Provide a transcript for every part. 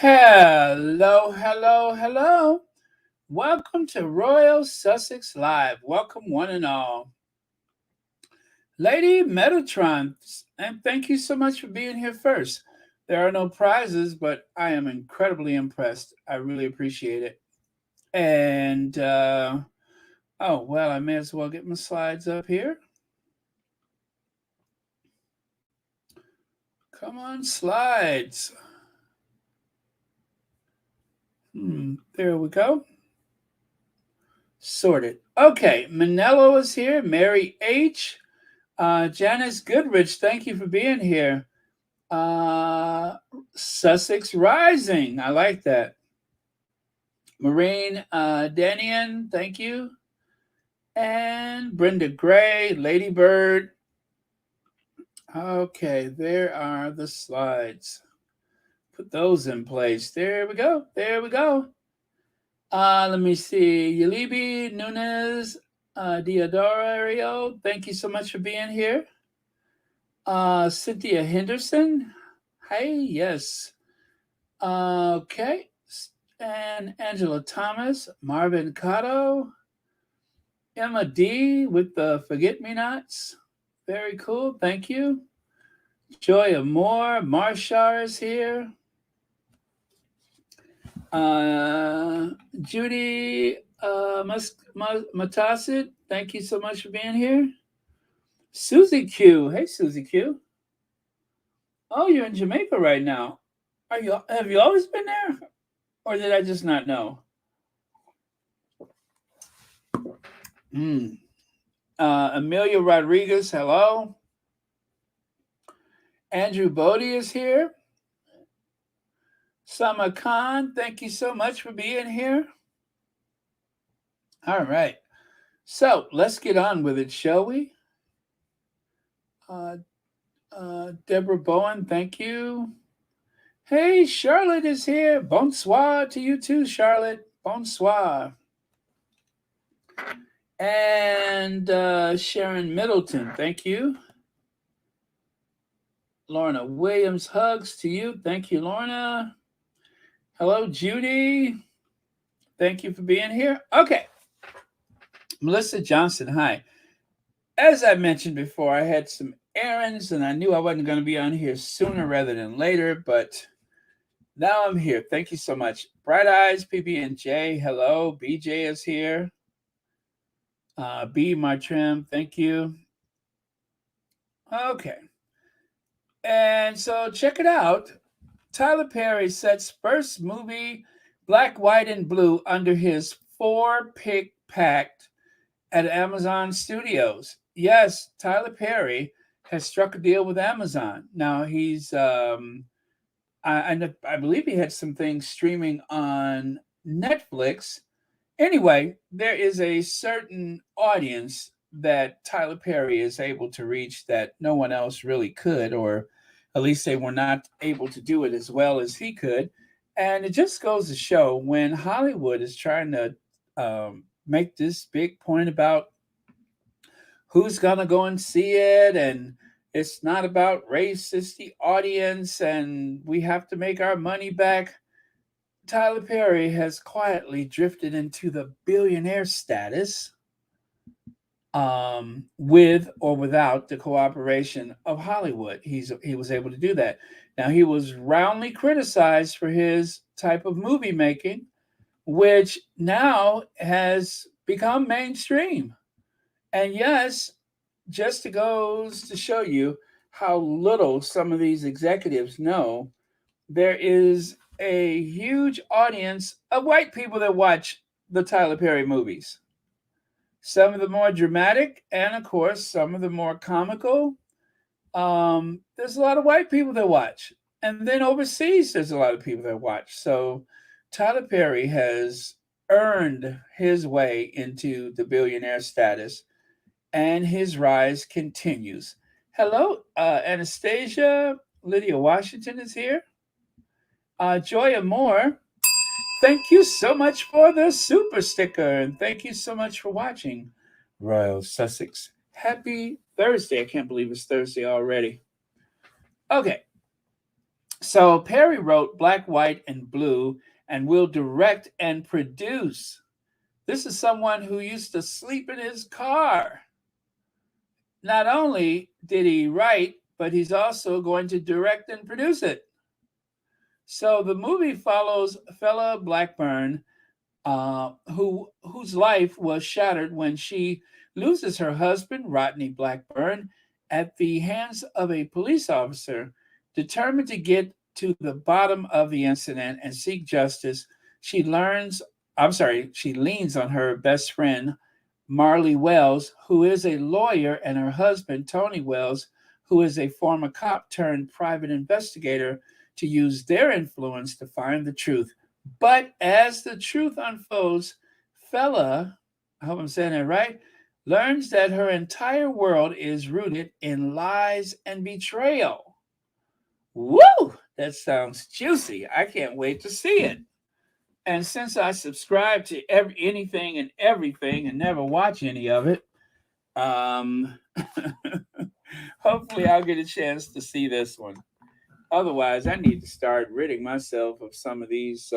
Hello, hello, hello. Welcome to Royal Sussex Live. Welcome, one and all. Lady Metatron, and thank you so much for being here first. There are no prizes, but I am incredibly impressed. I really appreciate it. And, oh, well, I may as well get my slides up here. Come on, slides. There we go. Sorted. Okay, Manello is here. Mary H. Janice Goodrich, thank you for being here. Sussex Rising, I like that. Maureen Danian, thank you. And Brenda Gray, Lady Bird. Okay, there are the slides. Put those in place. There we go. There we go. Let me see. Yalibi Nunez Diodario, thank you so much for being here. Cynthia Henderson. Hey, yes. Okay. And Angela Thomas, Marvin Cotto, Emma D with the Forget Me Nots. Very cool. Thank you. Joy Moore, Marshar is here. Judy Matasid, thank you so much for being here. Susie Q. Hey, Susie Q. Oh, you're in Jamaica right now. Have you always been there? Or did I just not know? Amelia Rodriguez, hello. Andrew Bodie is here. Sama Khan, thank you so much for being here. All right. So let's get on with it, shall we? Deborah Bowen, thank you. Hey, Charlotte is here. Bonsoir to you too, Charlotte. Bonsoir. And Sharon Middleton, thank you. Lorna Williams, hugs to you. Thank you, Lorna. Hello, Judy. Thank you for being here. Okay. Melissa Johnson, hi. As I mentioned before, I had some errands and I knew I wasn't going to be on here sooner rather than later, but now I'm here. Thank you so much. Bright Eyes, PB&J, hello. BJ is here. B. Martrim, thank you. Okay. And so check it out. Tyler Perry sets first movie Black, White, and Blue under his 4-pick pact at Amazon Studios. Yes, Tyler Perry has struck a deal with Amazon. Now he's, I believe he had some things streaming on Netflix. Anyway, there is a certain audience that Tyler Perry is able to reach that no one else really could, or at least they were not able to do it as well as he could. And it just goes to show when Hollywood is trying to make this big point about who's going to go and see it, and it's not about race, it's the audience, and we have to make our money back. Tyler Perry has quietly drifted into the billionaire status with or without the cooperation of Hollywood. He was able to do that. Now, he was roundly criticized for his type of movie making, which now has become mainstream. And yes, just goes to show you how little some of these executives know, there is a huge audience of white people that watch the Tyler Perry movies. Some of the more dramatic, and of course, some of the more comical. There's a lot of white people that watch. And then overseas, there's a lot of people that watch. So Tyler Perry has earned his way into the billionaire status, and his rise continues. Hello, Anastasia. Lydia Washington is here. Joya Moore, thank you so much for the super sticker, and thank you so much for watching Royal Sussex. Happy Thursday. I can't believe it's Thursday already. Okay, So Perry wrote Black, White, and Blue and will direct and produce. This is someone who used to sleep in his car. Not only did he write, but he's also going to direct and produce it. So the movie follows Fella Blackburn, whose life was shattered when she loses her husband, Rodney Blackburn, at the hands of a police officer. Determined to get to the bottom of the incident and seek justice, she leans on her best friend, Marley Wells, who is a lawyer, and her husband, Tony Wells, who is a former cop turned private investigator, to use their influence to find the truth. But as the truth unfolds, Fella, I hope I'm saying that right, learns that her entire world is rooted in lies and betrayal. Woo! That sounds juicy. I can't wait to see it. And since I subscribe to anything and everything and never watch any of it, um, hopefully I'll get a chance to see this one. Otherwise, I need to start ridding myself of some of these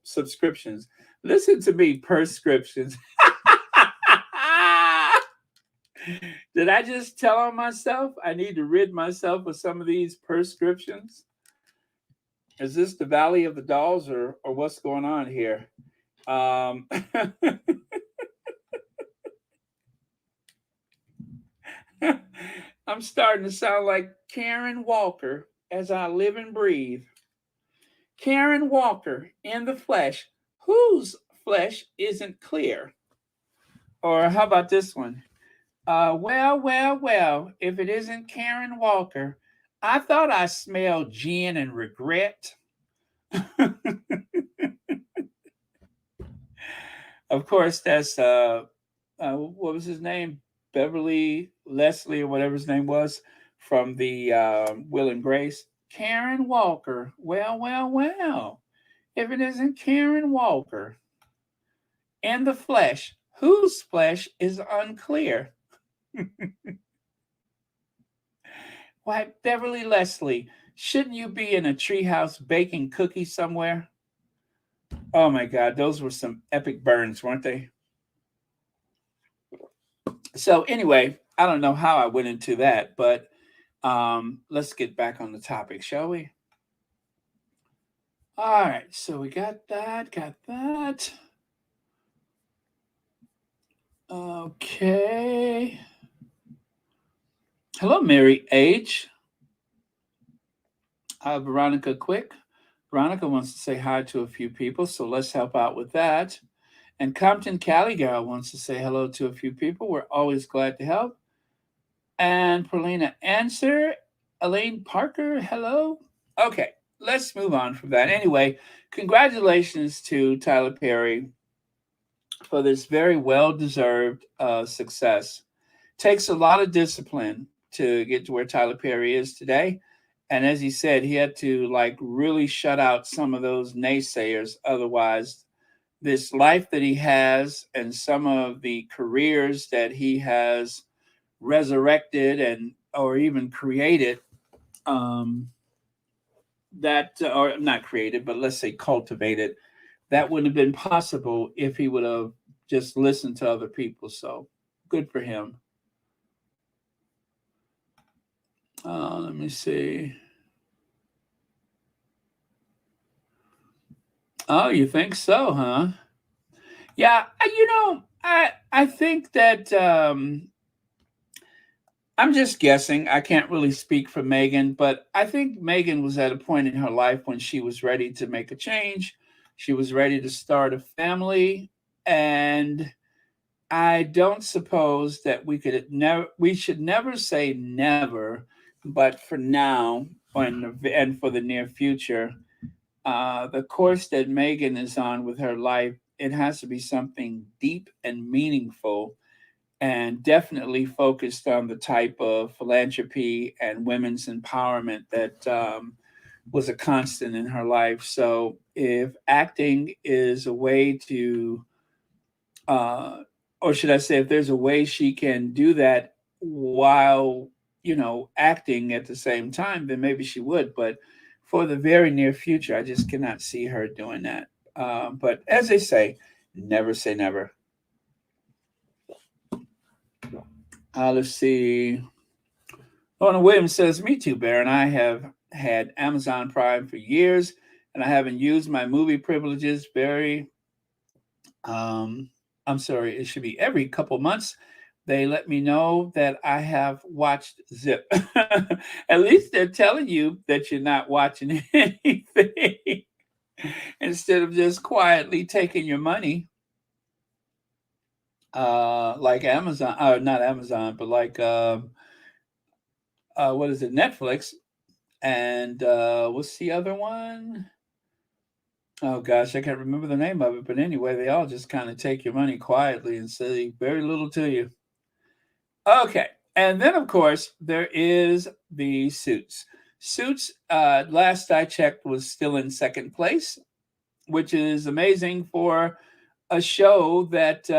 subscriptions. Listen to me, prescriptions. Did I just tell on myself? I need to rid myself of some of these prescriptions. Is this the Valley of the Dolls, or what's going on here? Um, I'm starting to sound like Karen Walker as I live and breathe. Karen Walker in the flesh, whose flesh isn't clear. Or how about this one? Well, if it isn't Karen Walker, I thought I smelled gin and regret. Of course, that's what was his name? Beverly Leslie or whatever his name was from the Will and Grace. Karen Walker. Well. If it isn't Karen Walker in the flesh, whose flesh is unclear? Why, Beverly Leslie, shouldn't you be in a treehouse baking cookies somewhere? Oh my God, those were some epic burns, weren't they? So anyway, I don't know how I went into that, but let's get back on the topic, shall we? All right, so we got that. Okay. Hello, Mary H. Veronica Quick. Veronica wants to say hi to a few people, so let's help out with that. And Compton Cali Girl wants to say hello to a few people. We're always glad to help. And Paulina Answer. Elaine Parker, hello. Okay, let's move on from that. Anyway, congratulations to Tyler Perry for this very well deserved success. Takes a lot of discipline to get to where Tyler Perry is today. And as he said, he had to like really shut out some of those naysayers. Otherwise, this life that he has and some of the careers that he has resurrected and or even created, that or not created, but let's say cultivated, that wouldn't have been possible if he would have just listened to other people. So good for him. Let me see. Oh, you think so, huh? Yeah, I think that I'm just guessing. I can't really speak for Meghan, but I think Meghan was at a point in her life when she was ready to make a change. She was ready to start a family, and I don't suppose that we should never say never, but for now and for the near future, the course that Megan is on with her life, it has to be something deep and meaningful, and definitely focused on the type of philanthropy and women's empowerment that was a constant in her life. So, if acting is a way to, uh, or should I say, if there's a way she can do that while acting at the same time, then maybe she would. But for the very near future, I just cannot see her doing that. But as they never say never. Let's see. Lorna Williams says, "Me too, Baron. I have had Amazon Prime for years, and I haven't used my movie privileges very. Um, I'm sorry, it should be every couple months. They let me know that I have watched Zip. At least they're telling you that you're not watching anything instead of just quietly taking your money, like Amazon, not Amazon, but like what is it, Netflix, and what's the other one? Oh gosh, I can't remember the name of it, but anyway, they all just kind of take your money quietly and say very little to you. Okay, and then of course there is the Suits. Suits, last I checked, was still in second place, which is amazing for a show that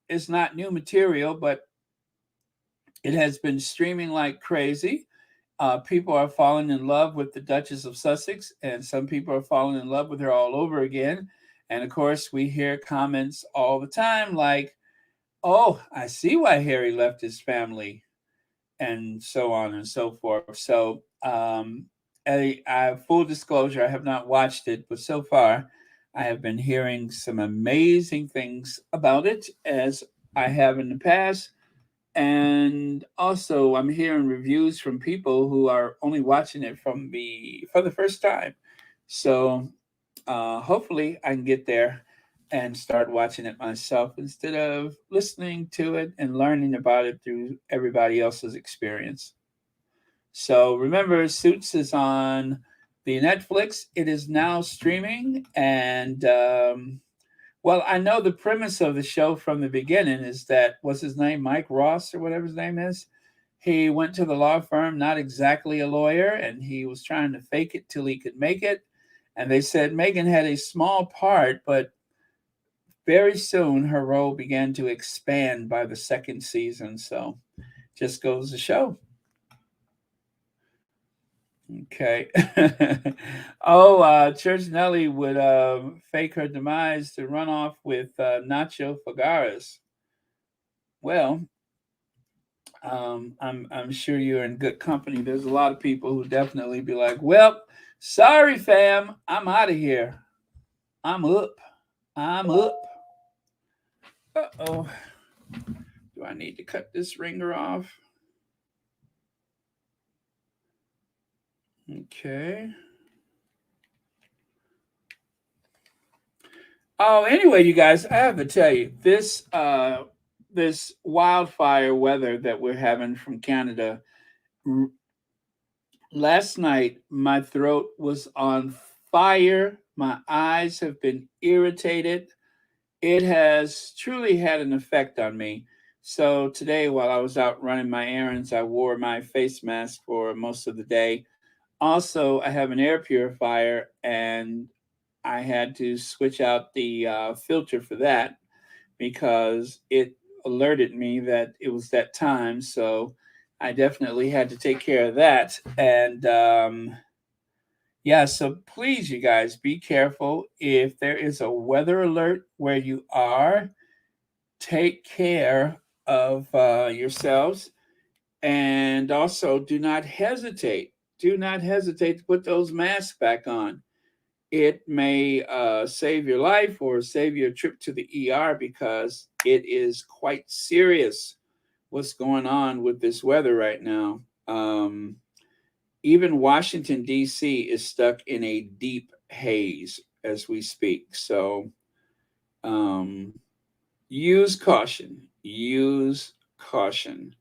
is not new material, but it has been streaming like crazy. People are falling in love with the Duchess of Sussex, and some people are falling in love with her all over again. And of course, we hear comments all the time like, "Oh, I see why Harry left his family," and so on and so forth. So, full disclosure, I have not watched it, but so far, I have been hearing some amazing things about it, as I have in the past. And also, I'm hearing reviews from people who are only watching it for the first time. So, hopefully, I can get there and start watching it myself instead of listening to it and learning about it through everybody else's experience. So, remember, Suits is on the Netflix. It is now streaming, and well, I know the premise of the show from the beginning is that, what's his name, Mike Ross or whatever his name is. He went to the law firm, not exactly a lawyer, and he was trying to fake it till he could make it. And they said Meghan had a small part, but very soon her role began to expand by the second season. So just goes to show. Okay. Oh, Church Nelly would fake her demise to run off with Nacho Fagares. Well, I'm sure you're in good company. There's a lot of people who definitely be like, "Well, sorry, fam, I'm out of here. I'm up. I'm up." Uh-oh. Do I need to cut this ringer off? Okay. Oh, anyway, you guys, I have to tell you, this wildfire weather that we're having from Canada. Last night, my throat was on fire. My eyes have been irritated. It has truly had an effect on me. So today, while I was out running my errands, I wore my face mask for most of the day. Also, I have an air purifier, and I had to switch out the filter for that because it alerted me that it was that time. So I definitely had to take care of that. And yeah, so please, you guys, be careful. If there is a weather alert where you are, take care of yourselves. And also, do not hesitate. Do not hesitate to put those masks back on. It may save your life or save your trip to the ER because it is quite serious what's going on with this weather right now. Even Washington, D.C. is stuck in a deep haze as we speak. So um, use caution. Use caution.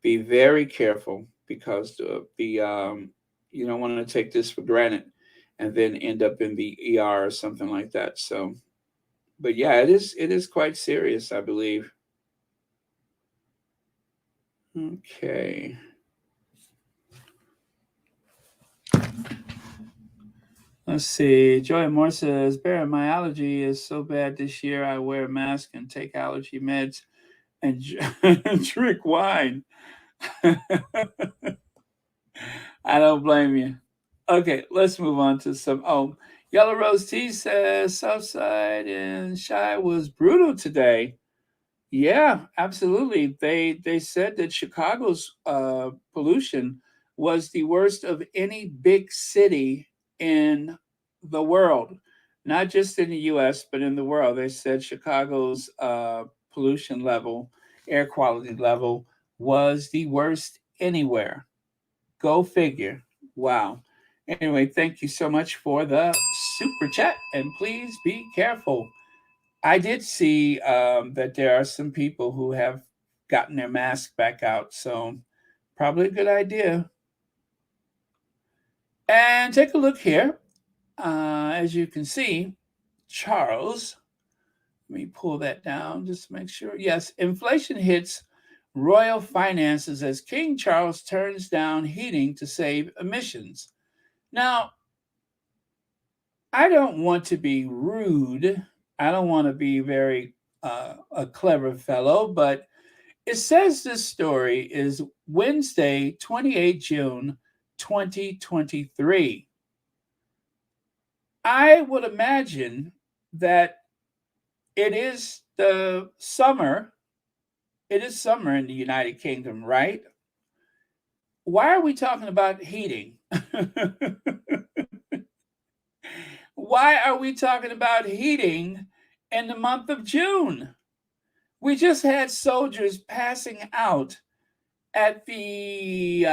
Be very careful because you don't want to take this for granted and then end up in the ER or something like that. So, but yeah, it is quite serious, I believe. Okay. Let's see. Joy Moore says, Barry, my allergy is so bad this year. I wear a mask and take allergy meds and drink wine. I don't blame you. Okay, let's move on to some. Oh, Yellow Rose T says Southside and Shy was brutal today. Yeah, absolutely. They said that Chicago's pollution was the worst of any big city in the world, not just in the U.S. but in the world. They said Chicago's pollution level, air quality level, was the worst anywhere. Go figure. Wow. Anyway, thank you so much for the super chat, and please be careful. I did see that there are some people who have gotten their mask back out, so probably a good idea. And take a look here. As you can see, Charles, let me pull that down just to make sure. Yes, inflation hits royal finances as King Charles turns down heating to save emissions. Now, I don't want to be rude. I don't want to be very a clever fellow, but it says this story is Wednesday, 28 June 2023. I would imagine that it is the summer. It is summer in the United Kingdom, right? Why are we talking about heating? Why are we talking about heating in the month of June? We just had soldiers passing out at the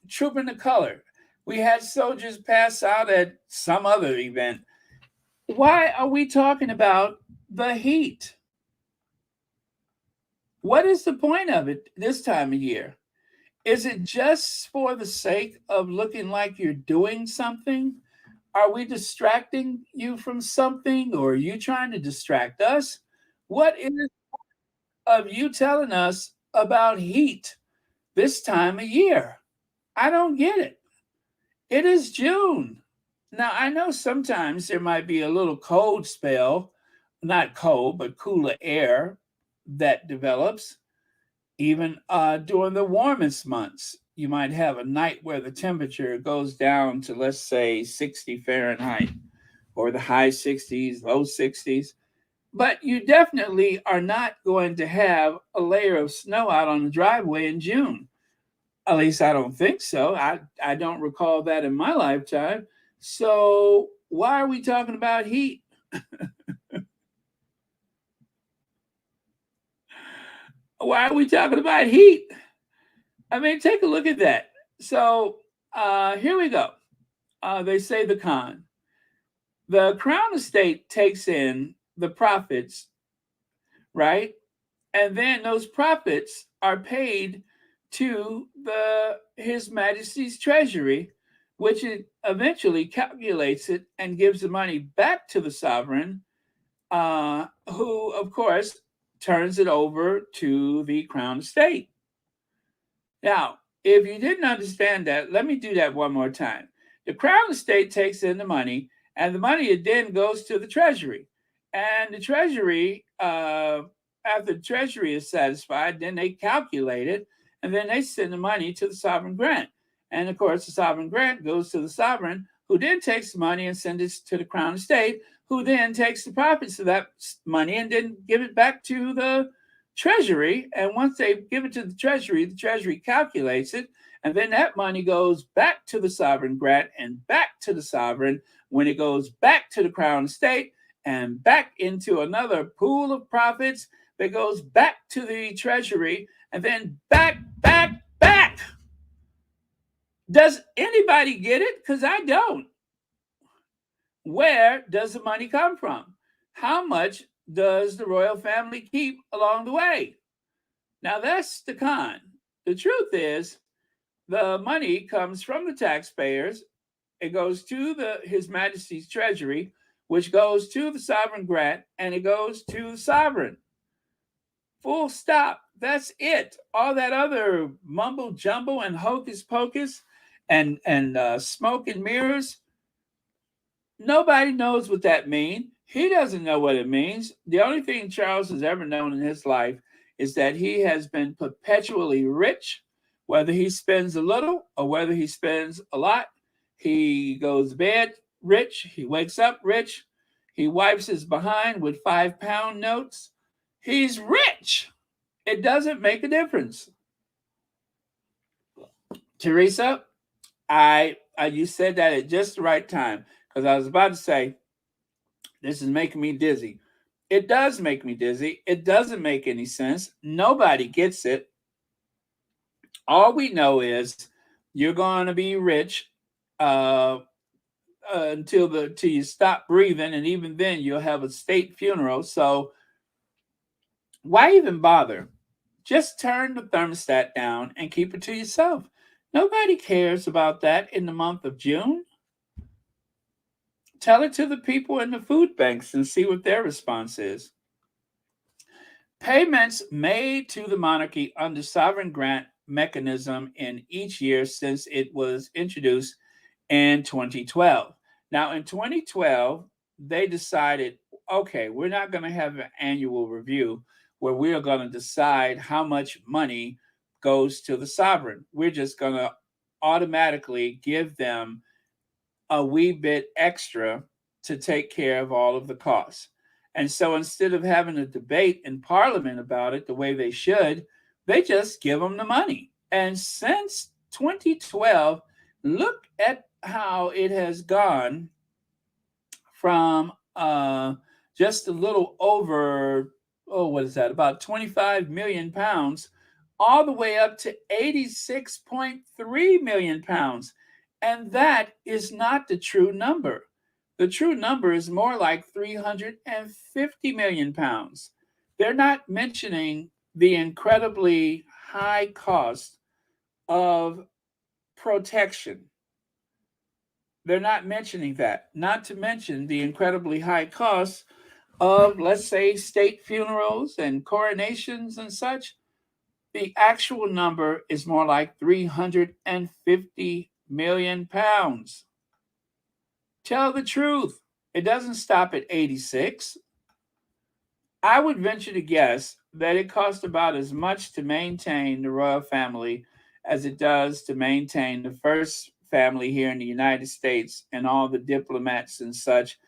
Troop in the Color. We had soldiers pass out at some other event. Why are we talking about the heat? What is the point of it this time of year? Is it just for the sake of looking like you're doing something? Are we distracting you from something, or are you trying to distract us? What is of you telling us about heat this time of year? I don't get it. It is June. Now, I know sometimes there might be a little cold spell, not cold, but cooler air that develops. Even during the warmest months, you might have a night where the temperature goes down to, let's say, 60 Fahrenheit or the high 60s, low 60s. But you definitely are not going to have a layer of snow out on the driveway in June. At least I don't think so. I don't recall that in my lifetime. So why are we talking about heat? Why are we talking about heat? I mean, take a look at that. So here we go. They say the con. The Crown Estate takes in the profits, right? And then those profits are paid to the His Majesty's Treasury, which it eventually calculates it and gives the money back to the sovereign, who, of course, turns it over to the Crown Estate. Now, if you didn't understand that, let me do that one more time. The Crown Estate takes in the money, and the money then goes to the Treasury. And the Treasury, after the Treasury is satisfied, then they calculate it, and then they send the money to the sovereign grant. And of course, the sovereign grant goes to the sovereign, who then takes the money and sends it to the Crown Estate, who then takes the profits of that money and then give it back to the Treasury. And once they give it to the Treasury calculates it, and then that money goes back to the sovereign grant and back to the sovereign when it goes back to the Crown Estate and back into another pool of profits that goes back to the Treasury and then back. Does anybody get it? Because I don't. Where does the money come from? How much does the royal family keep along the way? Now, that's the con. The truth is, the money comes from the taxpayers. It goes to His Majesty's Treasury, which goes to the sovereign grant, and it goes to the sovereign. Full stop. That's it. All that other mumble jumble and hocus pocus and smoke and mirrors, nobody knows what that means. He doesn't know what it means. The only thing Charles has ever known in his life is that he has been perpetually rich Whether he spends a little or whether he spends a lot, he goes to bed rich, he wakes up rich, he wipes his behind with £5 notes. He's rich. It doesn't make a difference. Teresa, I you said that at just the right time because I was about to say this is making me dizzy. It does make me dizzy. It doesn't make any sense. Nobody gets it. All we know is you're going to be rich uh, till you stop breathing, and even then you'll have a state funeral. So why even bother? Just turn the thermostat down and keep it to yourself. Nobody cares about that in the month of June. Tell it to the people in the food banks and see what their response is. Payments made to the monarchy under sovereign grant mechanism in each year since it was introduced in 2012. Now, in 2012, they decided, okay, we're not going to have an annual review where we are going to decide how much money goes to the sovereign. We're just going to automatically give them a wee bit extra to take care of all of the costs. And so instead of having a debate in Parliament about it the way they should, they just give them the money. And since 2012, look at how it has gone from just a little over, oh, what is that, about 25 million pounds, all the way up to 86.3 million pounds. And that is not the true number. The true number is more like 350 million pounds. They're not mentioning the incredibly high cost of protection. They're not mentioning that. Not to mention the incredibly high costs of, let's say, state funerals and coronations and such. The actual number is more like 350 million pounds. Tell the truth. It doesn't stop at 86. I would venture to guess that it costs about as much to maintain the royal family as it does to maintain the first family here in the United States and all the diplomats and such.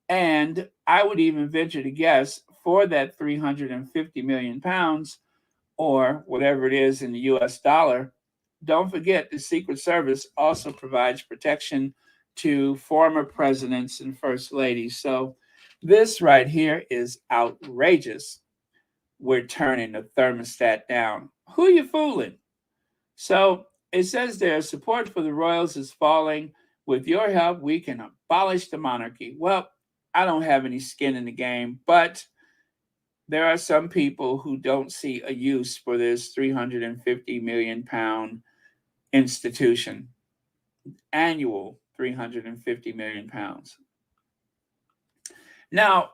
And I would even venture to guess for that 350 million pounds or whatever it is in the US dollar, don't forget the Secret Service also provides protection to former presidents and first ladies. So this right here is outrageous. We're turning the thermostat down. Who are you fooling? So it says there support for the royals is falling. With your help, we can abolish the monarchy. Well, I don't have any skin in the game, but there are some people who don't see a use for this 350 million pound institution, annual 350 million pounds. Now,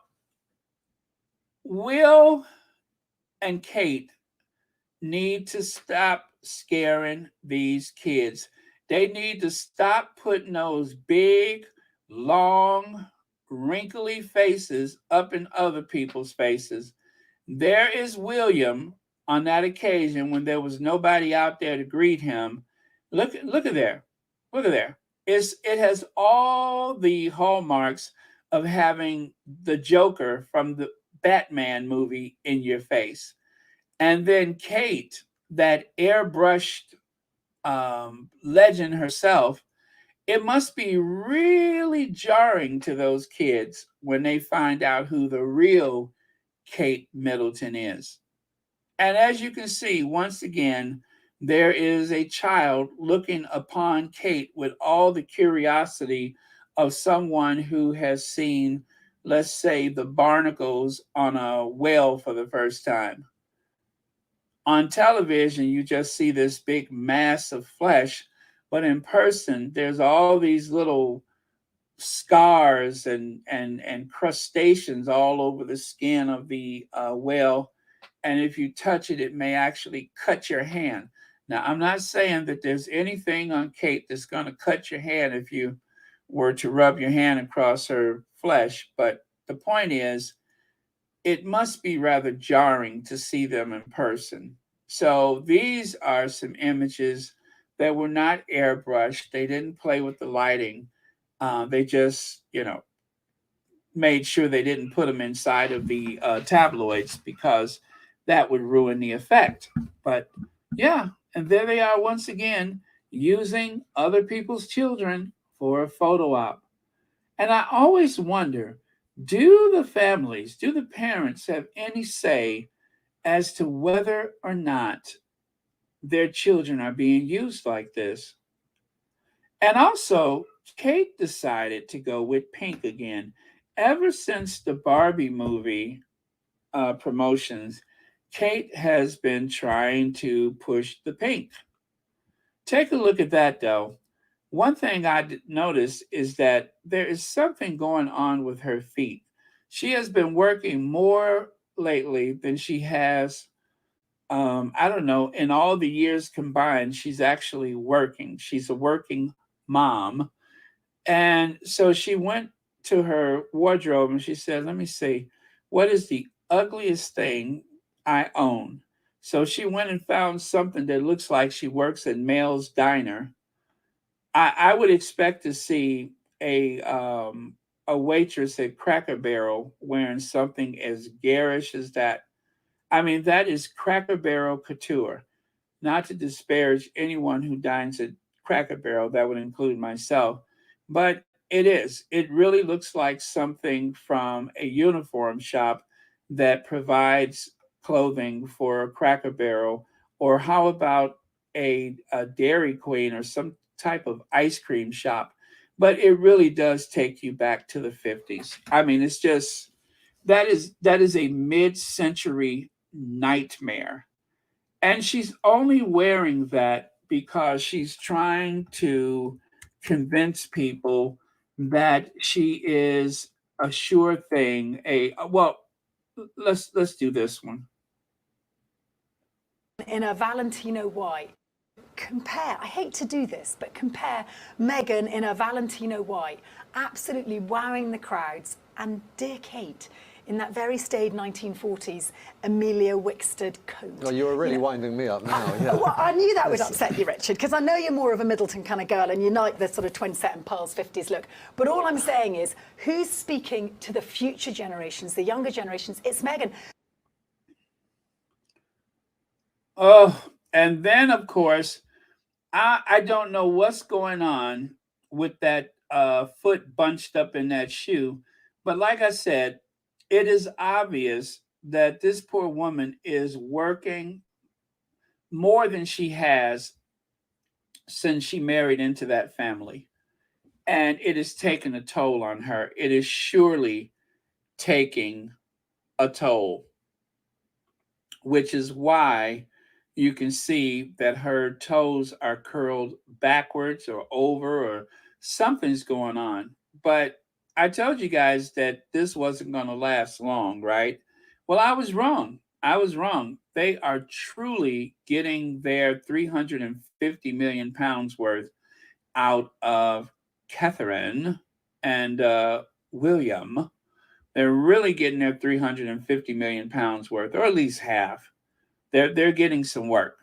Will and Kate need to stop scaring these kids. They need to stop putting those big, long, wrinkly faces up in other people's faces. There is William on that occasion when there was nobody out there to greet him. Look at there. Look at there. It has all the hallmarks of having the Joker from the Batman movie in your face. And then Kate, that airbrushed legend herself, it must be really jarring to those kids when they find out who the real Kate Middleton is. And as you can see, once again, there is a child looking upon Kate with all the curiosity of someone who has seen, let's say, the barnacles on a whale for the first time. On television, you just see this big mass of flesh, but in person, there's all these little scars and crustaceans all over the skin of the whale. And if you touch it, it may actually cut your hand. Now, I'm not saying that there's anything on Kate that's going to cut your hand if you were to rub your hand across her flesh. But the point is, it must be rather jarring to see them in person. So these are some images that were not airbrushed. They didn't play with the lighting. They just, made sure they didn't put them inside of the tabloids because that would ruin the effect. But yeah, and there they are once again using other people's children for a photo op. And I always wonder, do the parents have any say as to whether or not their children are being used like this? And also, Kate decided to go with pink again. Ever since the Barbie movie promotions, Kate has been trying to push the pink. Take a look at that, though. One thing noticed is that there is something going on with her feet. She has been working more lately than she has, I don't know, in all the years combined. She's actually working. She's a working mom. And so she went to her wardrobe and she said, let me see, what is the ugliest thing I own? So she went and found something that looks like she works at Male's Diner. I would expect to see a waitress at Cracker Barrel wearing something as garish as that. I mean, that is Cracker Barrel couture. Not to disparage anyone who dines at Cracker Barrel, that would include myself, but it is. It really looks like something from a uniform shop that provides clothing for a Cracker Barrel, or how about a Dairy Queen or some type of ice cream shop? But it really does take you back to the 50s. I mean, it's just that is a mid-century nightmare, and she's only wearing that because she's trying to convince people that she is a sure thing. Let's do this one. In a Valentino white. Compare, I hate to do this, but compare Meghan in a Valentino white, absolutely wowing the crowds, and dear Kate in that very staid 1940s Amelia Wickstead coat. Oh, you're really winding me up now, yeah. Well, I knew that would upset you, Richard, because I know you're more of a Middleton kind of girl and you like the sort of twin set and pearls 50s look. But all I'm saying is, who's speaking to the future generations, the younger generations? It's Meghan. Oh, and then of course, I don't know what's going on with that foot bunched up in that shoe, but like I said, it is obvious that this poor woman is working more than she has since she married into that family. And it is taking a toll on her. It is surely taking a toll, which is why you can see that her toes are curled backwards or over, or something's going on. But I told you guys that this wasn't going to last long, right? Well, I was wrong. I was wrong. They are truly getting their 350 million pounds worth out of Catherine and William. They're really getting their 350 million pounds worth, or at least half. They're getting some work.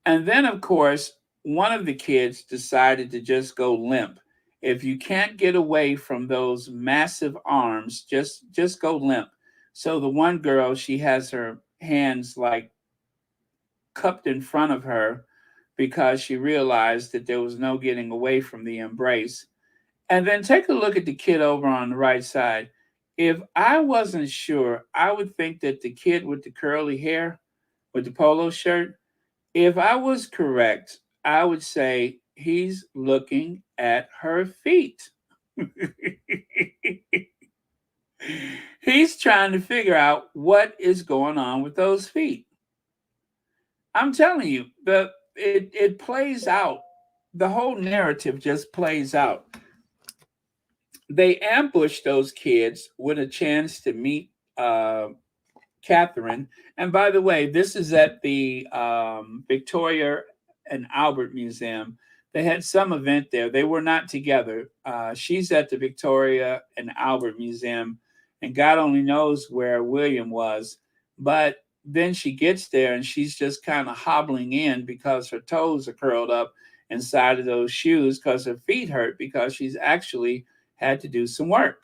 And then, of course, one of the kids decided to just go limp. If you can't get away from those massive arms, just go limp. So the one girl, she has her hands like cupped in front of her because she realized that there was no getting away from the embrace. And then take a look at the kid over on the right side. If I wasn't sure, I would think that the kid with the curly hair, with the polo shirt, if I was correct, I would say he's looking at her feet. He's trying to figure out what is going on with those feet. I'm telling you, it plays out. The whole narrative just plays out. They ambush those kids with a chance to meet Catherine. And by the way, this is at the Victoria and Albert Museum. They had some event there. They were not together. She's at the Victoria and Albert Museum, and God only knows where William was. But then she gets there and she's just kind of hobbling in because her toes are curled up inside of those shoes because her feet hurt because she's actually had to do some work.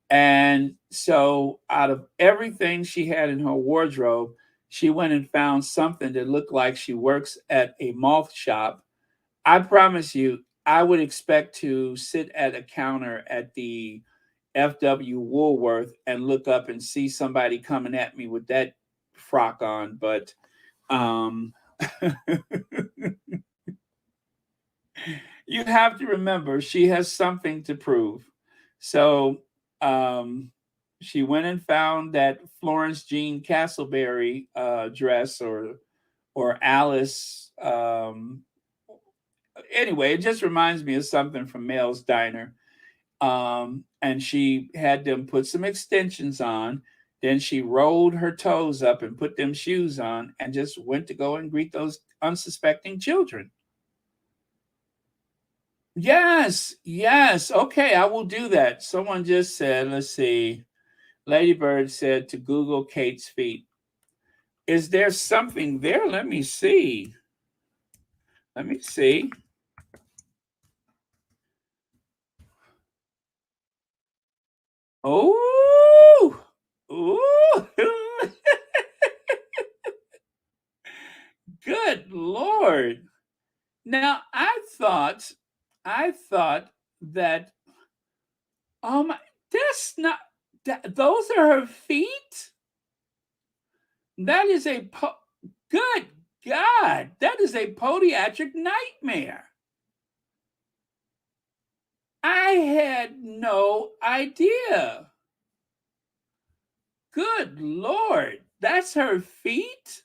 And so, out of everything she had in her wardrobe, she went and found something that looked like she works at a moth shop. I promise you, I would expect to sit at a counter at the FW Woolworth and look up and see somebody coming at me with that frock on. But um, you have to remember she has something to prove. So um, she went and found that Florence Jean Castleberry dress or Alice. Anyway, it just reminds me of something from Mel's Diner. And she had them put some extensions on. Then she rolled her toes up and put them shoes on and just went to go and greet those unsuspecting children. Yes, yes. Okay, I will do that. Someone just said, let's see. Ladybird said to Google Kate's feet. Is there something there? Let me see. Let me see. Oh, ooh. Good Lord. Now I thought that that's not those are her feet. That is good God, that is a podiatric nightmare. I had no idea. Good Lord, that's her feet?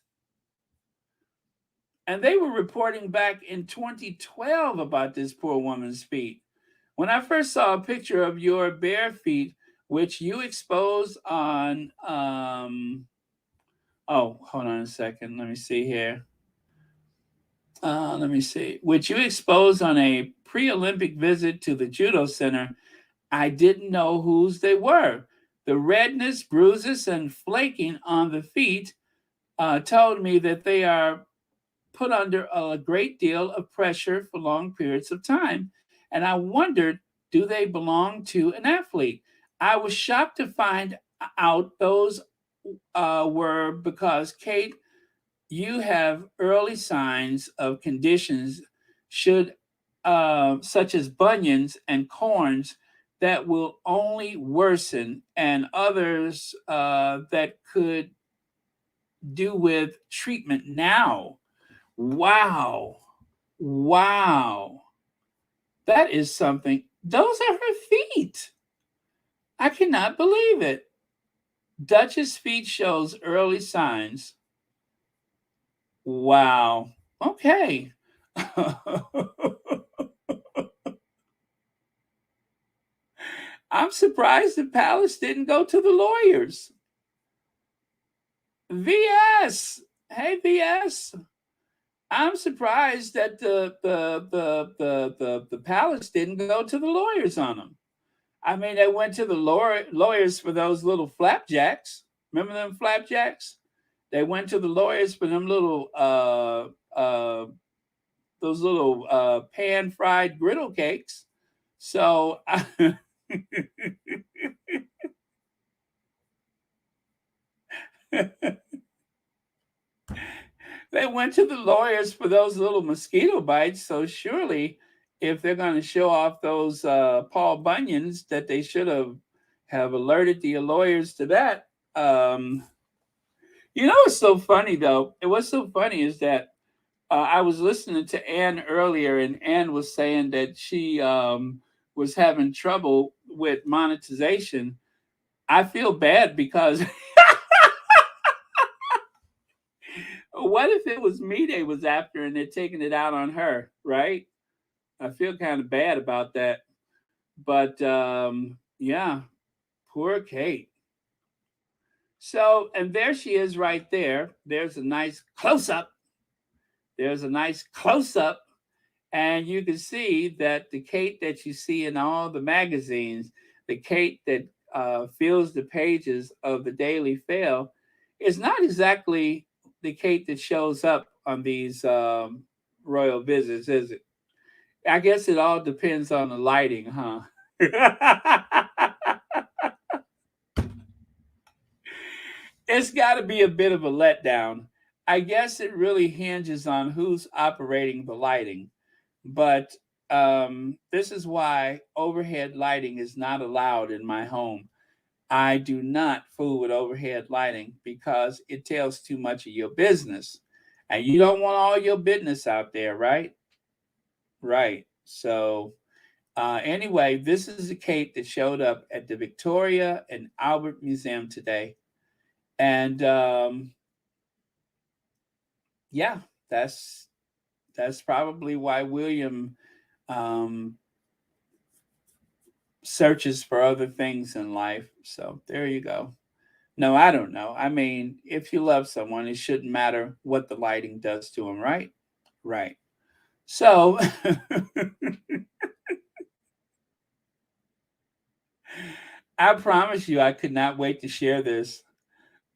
And they were reporting back in 2012 about this poor woman's feet. When I first saw a picture of your bare feet, which you exposed on, oh, hold on a second. Let me see here. Let me see. Which you exposed on a pre Olympic visit to the judo center, I didn't know whose they were. The redness, bruises, and flaking on the feet told me that they are put under a great deal of pressure for long periods of time. And I wondered, do they belong to an athlete? I was shocked to find out those were because, Kate, you have early signs of conditions should such as bunions and corns that will only worsen, and others that could do with treatment now. Wow. Wow. That is something. Those are her feet. I cannot believe it. Duchess' feet shows early signs. Wow. Okay. I'm surprised the palace didn't go to the lawyers. VS. Hey, VS. I'm surprised that the palace didn't go to the lawyers on them. I mean, they went to the lawyers for those little flapjacks. Remember them flapjacks? They went to the lawyers for them little those little pan fried griddle cakes. So they went to the lawyers for those little mosquito bites. So surely, if they're going to show off those Paul Bunions, that they should have alerted the lawyers to that. You know what's so funny though? What's so funny is that I was listening to Anne earlier, and Anne was saying that she was having trouble with monetization. I feel bad because what if it was me they was after and they're taking it out on her, right? I feel kind of bad about that. But yeah, poor Kate. So, and there she is right there. There's a nice close up. There's a nice close up. And you can see that the Kate that you see in all the magazines, the Kate that fills the pages of the Daily Fail, It's not exactly the Kate that shows up on these royal visits, is it? I guess it all depends on the lighting, huh? It's got to be a bit of a letdown. I guess it really hinges on who's operating the lighting. But this is why overhead lighting is not allowed in my home. I do not fool with overhead lighting because it tells too much of your business. And you don't want all your business out there, right? Right. So, anyway, this is the Kate that showed up at the Victoria and Albert Museum today. And yeah, that's probably why William um, searches for other things in life. So there you go. No, I don't know. I mean, if you love someone, it shouldn't matter what the lighting does to them, right? Right. So I promise you, I could not wait to share this.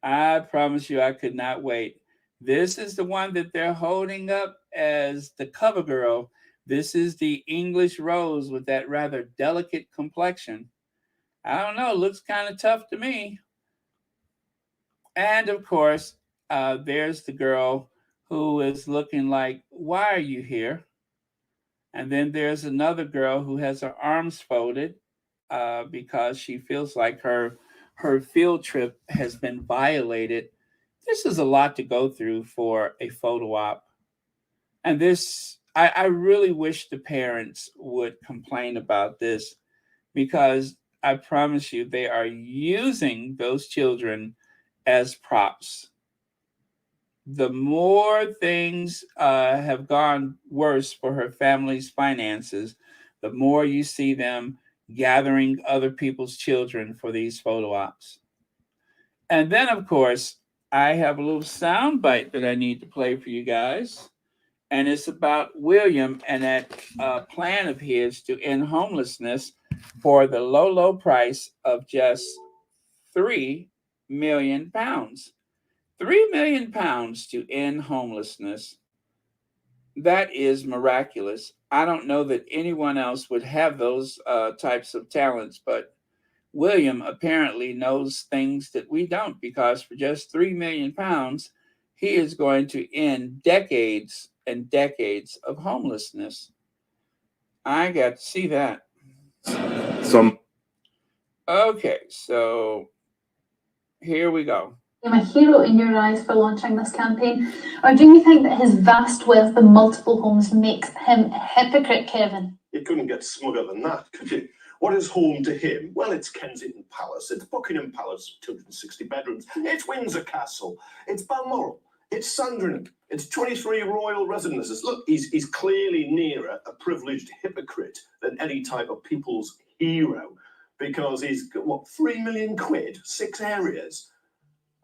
I promise you, I could not wait. This is the one that they're holding up as the cover girl. This is the English rose with that rather delicate complexion. I don't know, looks kind of tough to me. And of course, there's the girl who is looking like, why are you here? And then there's another girl who has her arms folded because she feels like her field trip has been violated. This is a lot to go through for a photo op. And this, I really wish the parents would complain about this because I promise you, they are using those children as props. The more things have gone worse for her family's finances, the more you see them gathering other people's children for these photo ops. And then, of course, I have a little sound bite that I need to play for you guys. And it's about William and that plan of his to end homelessness for the low, low price of just £3 million. £3 million to end homelessness. That is miraculous. I don't know that anyone else would have those types of talents, but William apparently knows things that we don't because for just £3 million, he is going to end decades and decades of homelessness. I got to see that. Okay, so here we go. A hero in your eyes for launching this campaign, or do you think that his vast wealth and multiple homes makes him a hypocrite, Kevin? You couldn't get smugger than that, could you? What is home to him? Well, it's Kensington Palace, it's Buckingham Palace, 260 bedrooms, it's Windsor Castle, it's Balmoral, it's Sandringham, it's 23 royal residences. Look, he's clearly nearer a privileged hypocrite than any type of people's hero, because he's got, what, 3 million quid, 6 areas,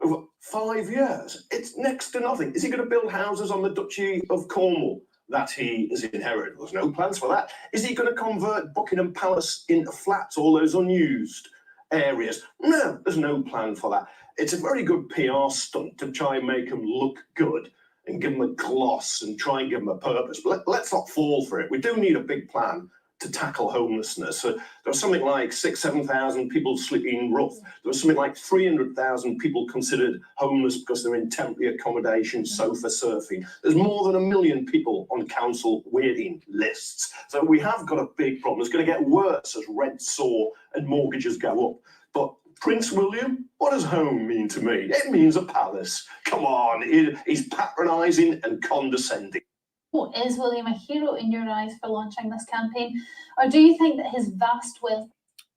over 5 years. It's next to nothing. Is he going to build houses on the Duchy of Cornwall that he has inherited? There's no plans for that. Is he going to convert Buckingham Palace into flats, all those unused areas? No, there's no plan for that. It's a very good PR stunt to try and make him look good and give him a gloss and try and give him a purpose. But let's not fall for it. We do need a big plan to tackle homelessness. So there was something like 7,000 people sleeping rough. There was something like 300,000 people considered homeless because they're in temporary accommodation, sofa surfing. There's more than 1 million people on council waiting lists. So we have got a big problem. It's going to get worse as rents soar and mortgages go up. But Prince William, what does home mean to me? It means a palace. Come on, he's patronising and condescending. Is William a hero in your eyes for launching this campaign, or do you think that his vast wealth...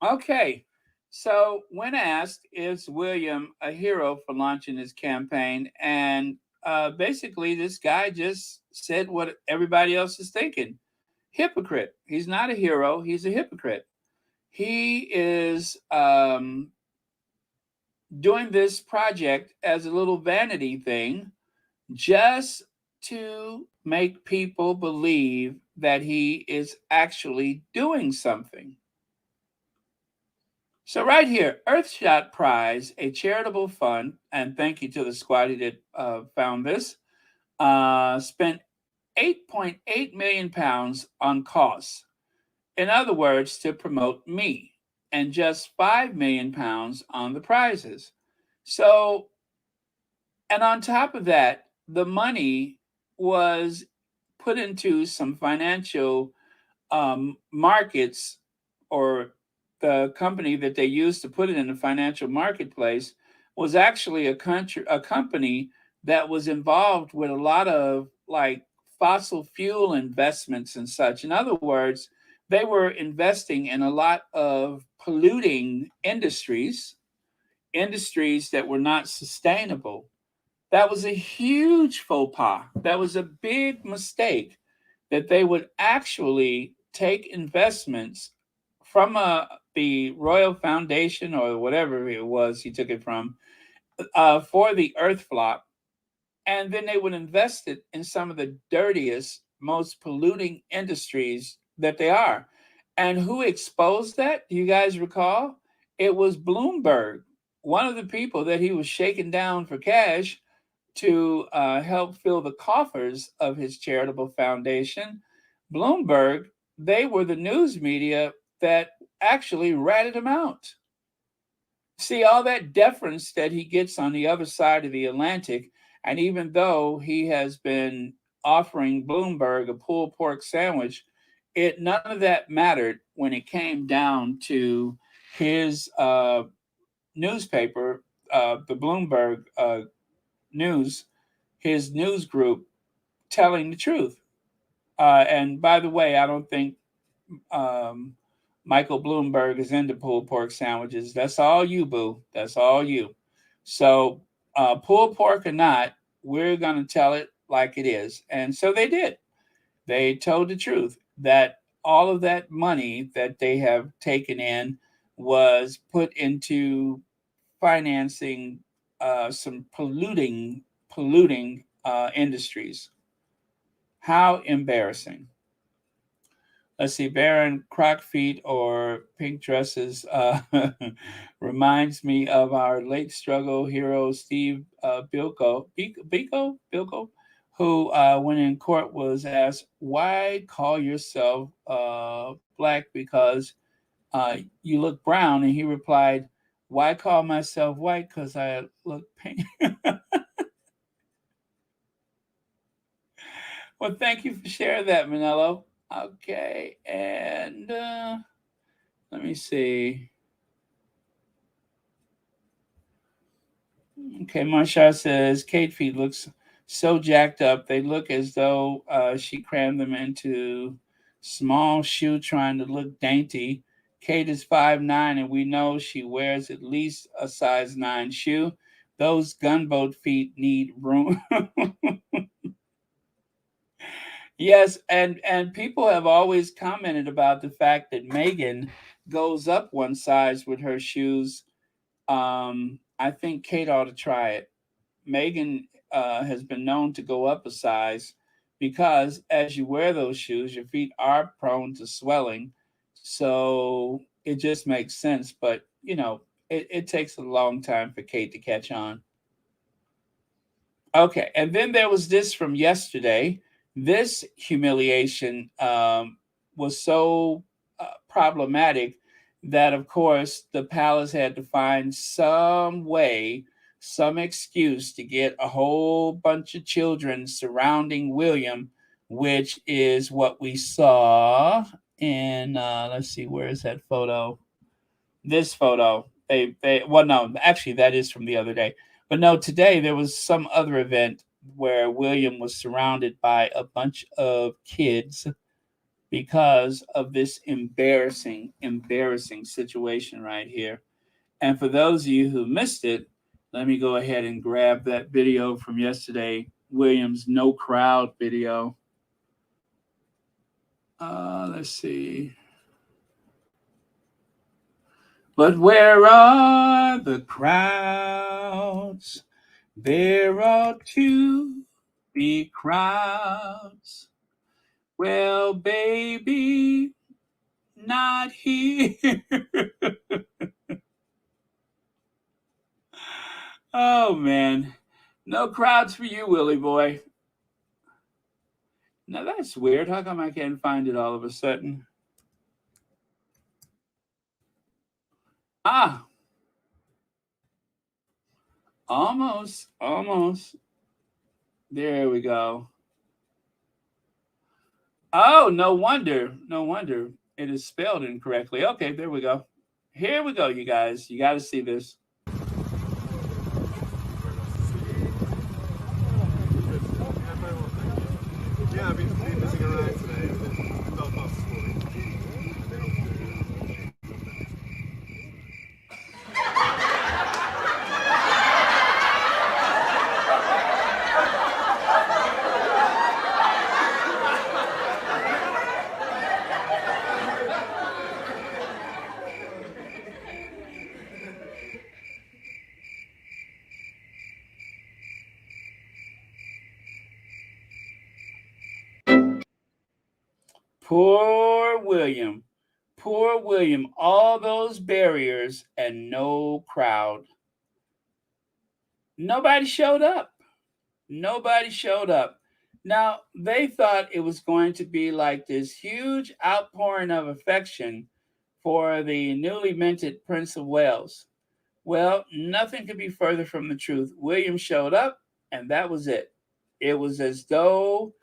Okay, so when asked, is William a hero for launching his campaign? And basically, this guy just said what everybody else is thinking. Hypocrite. He's not a hero. He's a hypocrite. He is doing this project as a little vanity thing just to make people believe that he is actually doing something. So right here, Earthshot Prize, a charitable fund, and thank you to the squatty that found this, spent 8.8 million pounds on costs. In other words, to promote me, and just 5 million pounds on the prizes. So, and on top of that, the money was put into some financial markets, or the company that they used to put it in the financial marketplace was actually a company that was involved with a lot of like fossil fuel investments and such. In other words, they were investing in a lot of polluting industries that were not sustainable. That was a huge faux pas. That was a big mistake, that they would actually take investments from the Royal Foundation or whatever it was he took it from, for the Earth flop, and then they would invest it in some of the dirtiest, most polluting industries that they are. And who exposed that? Do you guys recall? It was Bloomberg, one of the people that he was shaking down for cash to help fill the coffers of his charitable foundation. Bloomberg, they were the news media that actually ratted him out. See, all that deference that he gets on the other side of the Atlantic, and even though he has been offering Bloomberg a pulled pork sandwich, none of that mattered when it came down to his newspaper, the Bloomberg News, his news group telling the truth. And by the way, I don't think um, Michael Bloomberg is into pulled pork sandwiches. That's all you, boo. That's all you. So, pulled pork or not, we're going to tell it like it is. And so they did. They told the truth that all of that money that they have taken in was put into financing some polluting industries. How embarrassing. Let's see, Baron Croc feet or pink dresses reminds me of our late struggle hero Steve Biko, who, when in court, was asked, "Why call yourself black? Because you look brown." And he replied, "Why call myself white? Because I look pink." Well, thank you for sharing that, Manello. Okay, and let me see. Okay, Marshall says Kate feet looks so jacked up. They look as though she crammed them into small shoe trying to look dainty. Kate is 5'9", and we know she wears at least a size 9 shoe. Those gunboat feet need room. Yes, and people have always commented about the fact that Meghan goes up one size with her shoes. I think Kate ought to try it. Meghan has been known to go up a size because as you wear those shoes, your feet are prone to swelling. So it just makes sense. But, it takes a long time for Kate to catch on. Okay, and then there was this from yesterday. This humiliation was so problematic that, of course, the palace had to find some way, some excuse to get a whole bunch of children surrounding William, which is what we saw in, let's see, where is that photo? This photo. Well, no, actually, that is from the other day. But no, today there was some other event where William was surrounded by a bunch of kids because of this embarrassing situation right here. And for those of you who missed it, let me go ahead and grab that video from yesterday, William's no crowd video. Let's see. But where are the crowds? There ought to be crowds. Well, baby, not here. Oh, man. No crowds for you, Willie boy. Now, that's weird. How come I can't find it all of a sudden? Ah, almost, almost. There we go. Oh, no wonder. No wonder. It is spelled incorrectly. Okay, there we go. Here we go, you guys. You got to see this. Yeah, I've been messing around today. I've been in Belfast this morning. Poor William. Poor William. All those barriers and no crowd. Nobody showed up. Nobody showed up. Now, they thought it was going to be like this huge outpouring of affection for the newly minted Prince of Wales. Well, nothing could be further from the truth. William showed up, and that was it. It was as though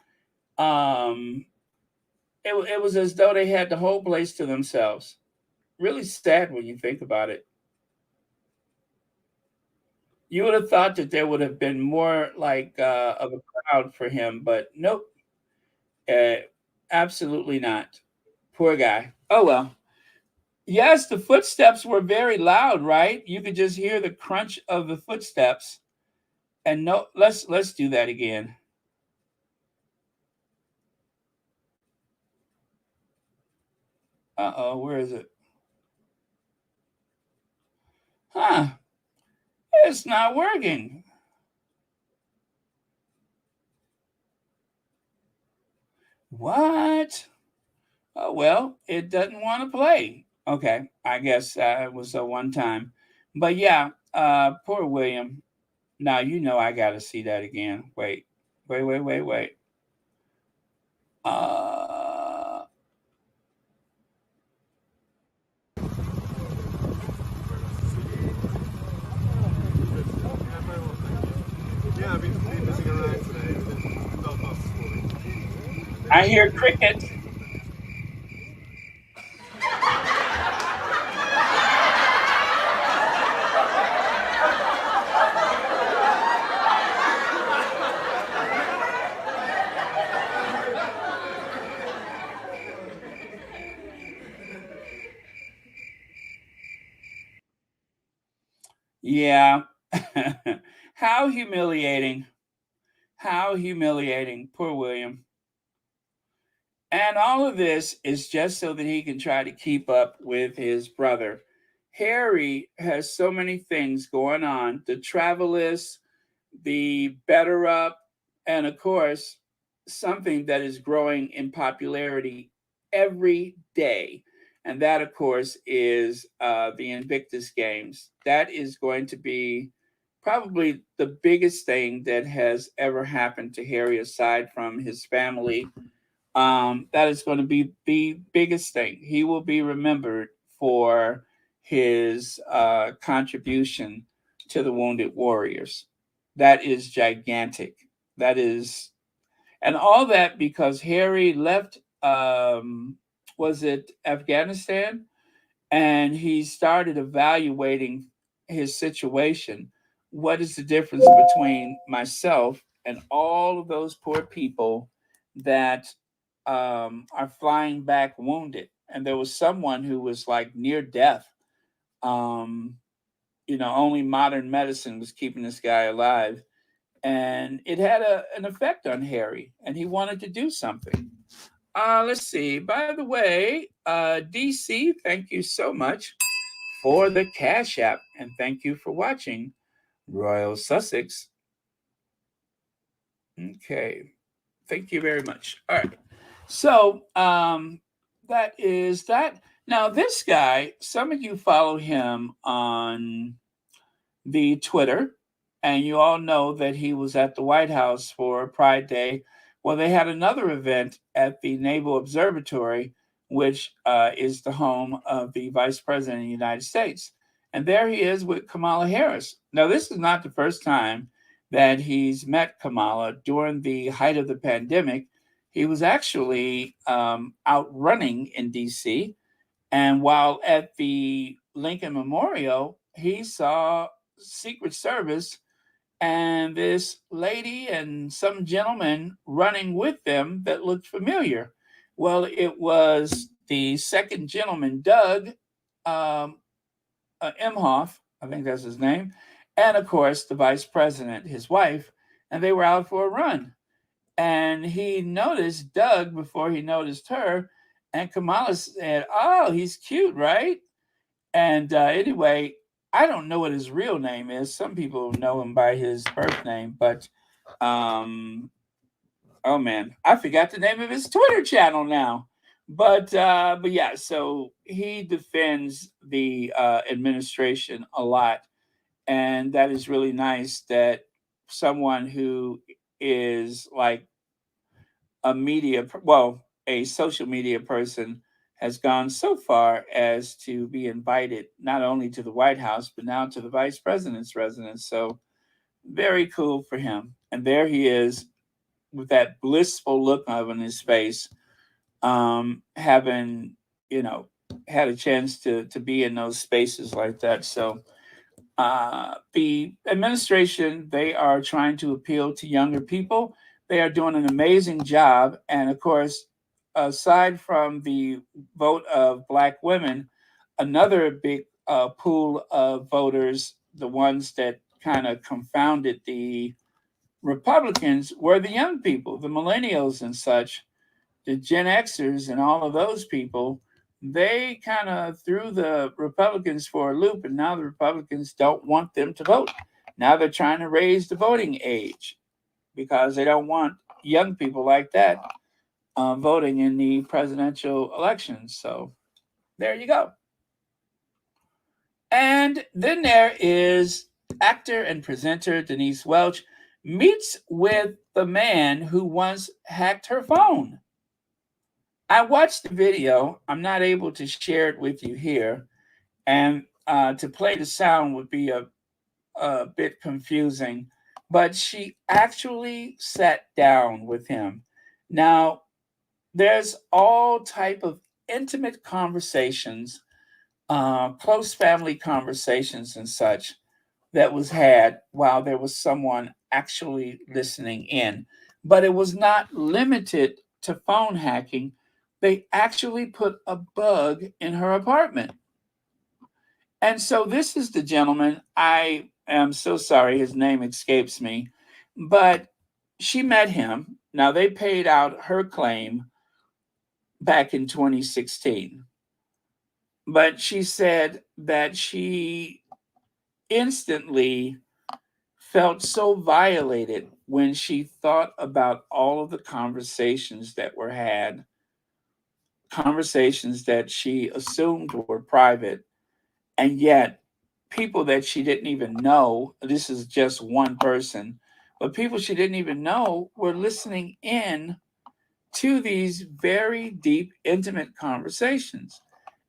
it was as though they had the whole place to themselves. Really sad when you think about it. You would have thought that there would have been more like of a crowd for him, but nope, uh, absolutely not. Poor guy. Oh well. Yes, the footsteps were very loud, right? You could just hear the crunch of the footsteps. And no, let's do that again. Uh-oh, where is it? Huh? It's not working. What? Oh well, it doesn't want to play. Okay, I guess it was a one time. But yeah, poor William. Now you know I got to see that again. Wait. Uh, Yeah, I've been messing around today. I've been in Belfast this morning. I hear cricket. Yeah. How humiliating. How humiliating. Poor William. And all of this is just so that he can try to keep up with his brother. Harry has so many things going on, the Travelist, the Better Up, and of course, something that is growing in popularity every day. And that, of course, is the Invictus Games. That is going to be probably the biggest thing that has ever happened to Harry, aside from his family. That is going to be the biggest thing. He will be remembered for his contribution to the Wounded Warriors. That is gigantic. That is, and all that because Harry left, was it Afghanistan? And he started evaluating his situation. What is the difference between myself and all of those poor people that are flying back wounded? And there was someone who was like near death. Um, only modern medicine was keeping this guy alive. And it had an effect on Harry, and he wanted to do something. Let's see. By the way, DC, thank you so much for the Cash App, and thank you for watching Royal Sussex. Okay, thank you very much. All right, so that is that. Now, this guy, some of you follow him on the Twitter, and you all know that he was at the White House for Pride Day. Well, they had another event at the Naval Observatory, which is the home of the Vice President of the United States. And there he is with Kamala Harris. Now, this is not the first time that he's met Kamala. During the height of the pandemic, he was actually out running in D.C. And while at the Lincoln Memorial, he saw Secret Service and this lady and some gentleman running with them that looked familiar. Well, it was the second gentleman, Doug Emhoff, I think that's his name, and of course the vice president, his wife, and they were out for a run. And he noticed Doug before he noticed her, and Kamala said, "Oh, he's cute, right?" And anyway, I don't know what his real name is. Some people know him by his birth name, but oh man, I forgot the name of his Twitter channel now. But yeah, so he defends the administration a lot, and that is really nice that someone who is like a social media person has gone so far as to be invited not only to the White House, but now to the vice president's residence. So very cool for him. And there he is with that blissful look on his face, having, had a chance to be in those spaces like that. So the administration, they are trying to appeal to younger people. They are doing an amazing job. And of course, aside from the vote of Black women, another big pool of voters, the ones that kind of confounded the Republicans, were the young people, the millennials and such, the Gen Xers and all of those people. They kind of threw the Republicans for a loop, and now the Republicans don't want them to vote. Now they're trying to raise the voting age because they don't want young people like that voting in the presidential elections. So there you go. And then there is actor and presenter Denise Welch meets with the man who once hacked her phone. I watched the video. I'm not able to share it with you here. And to play the sound would be a bit confusing. But she actually sat down with him. Now, there's all type of intimate conversations, close family conversations and such that was had while there was someone actually listening in. But it was not limited to phone hacking. They actually put a bug in her apartment. And so this is the gentleman. I am so sorry, his name escapes me, but she met him. Now they paid out her claim back in 2016. But she said that she instantly felt so violated when she thought about all of the conversations that were had, conversations that she assumed were private, and yet people that she didn't even know, this is just one person, but people she didn't even know were listening in to these very deep, intimate conversations.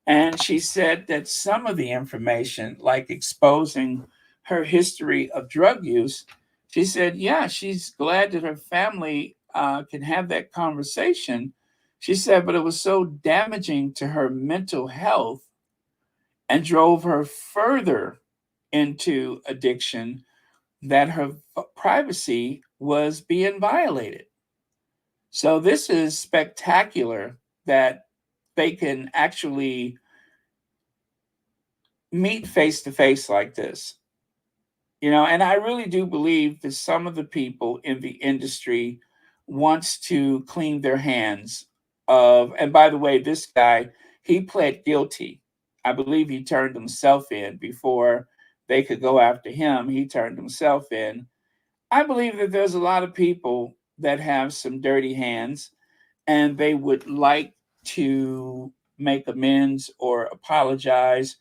And she said that some of the information, like exposing her history of drug use, she said, yeah, she's glad that her family can have that conversation. She said, but it was so damaging to her mental health and drove her further into addiction that her privacy was being violated. So this is spectacular that they can actually meet face to face like this. And I really do believe that some of the people in the industry wants to clean their hands of, and by the way, this guy, he pled guilty. I believe he turned himself in before they could go after him. He turned himself in. I believe that there's a lot of people that have some dirty hands and they would like to make amends or apologize,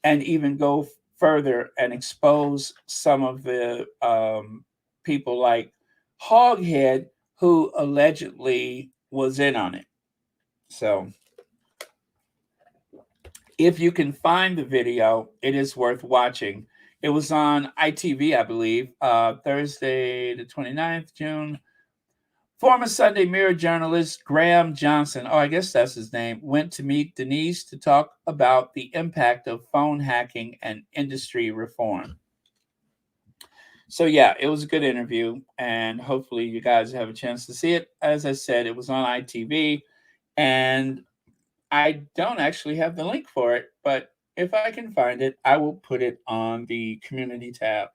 and even go further and expose some of the people like Hoghead, who allegedly was in on it. So if you can find the video, it is worth watching. It was on ITV, I believe, Thursday, the 29th June. Former Sunday Mirror journalist Graham Johnson, I guess that's his name, went to meet Denise to talk about the impact of phone hacking and industry reform. So, yeah, it was a good interview, and hopefully you guys have a chance to see it. As I said, it was on ITV, and I don't actually have the link for it, but if I can find it, I will put it on the community tab.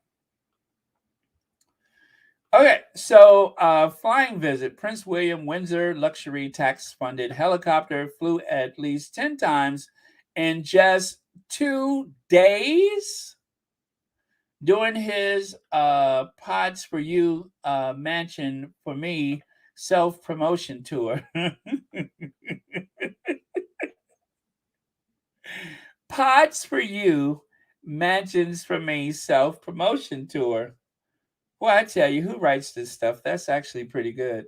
Okay, so flying visit. Prince William Windsor luxury tax-funded helicopter flew at least 10 times in just 2 days during his Pods for You Mansion for Me self-promotion tour. Pods for You Mansions for Me self-promotion tour. Well, I tell you, who writes this stuff? That's actually pretty good.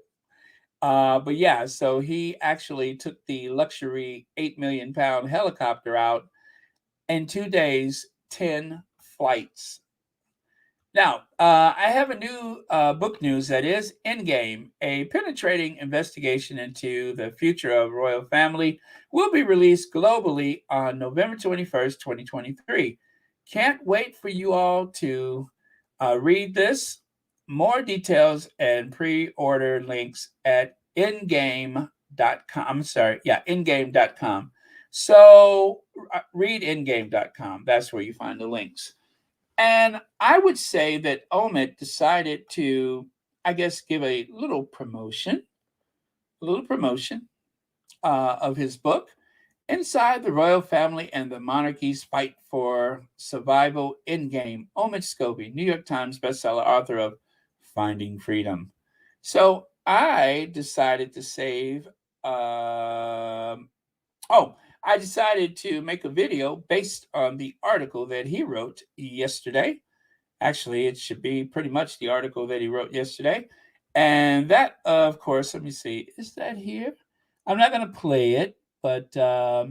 But yeah, so he actually took the luxury 8 million pound helicopter out in 2 days, 10 flights. Now, I have a new book news that is Endgame, a penetrating investigation into the future of royal family, will be released globally on November 21st, 2023. Can't wait for you all to read this. More details and pre-order links at endgame.com. Endgame.com. So read endgame.com. That's where you find the links. And I would say that Omid decided to, I guess, give a little promotion of his book, Inside the Royal Family and the Monarchy's Fight for Survival Endgame. Omid Scobie, New York Times bestseller, author of Finding Freedom. So I decided to save, I decided to make a video based on the article that he wrote yesterday. Actually, it should be pretty much the article that he wrote yesterday. And that, of course, let me see, is that here? I'm not going to play it, but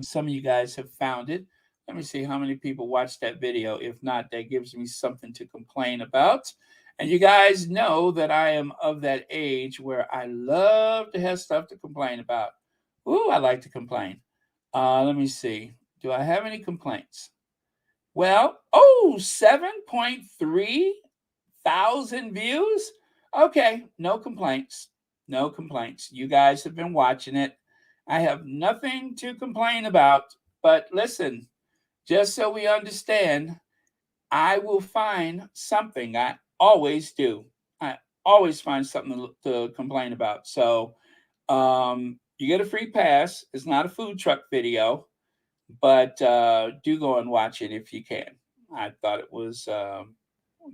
some of you guys have found it. Let me see how many people watched that video. If not, that gives me something to complain about. And you guys know that I am of that age where I love to have stuff to complain about. Ooh, I like to complain. Let me see. Do I have any complaints? Well, 7.3 thousand views. Okay, no complaints. No complaints. You guys have been watching it. I have nothing to complain about. But listen, just so we understand, I will find something. I always do. I always find something to complain about. So you get a free pass. It's not a food truck video, but do go and watch it if you can. I thought it was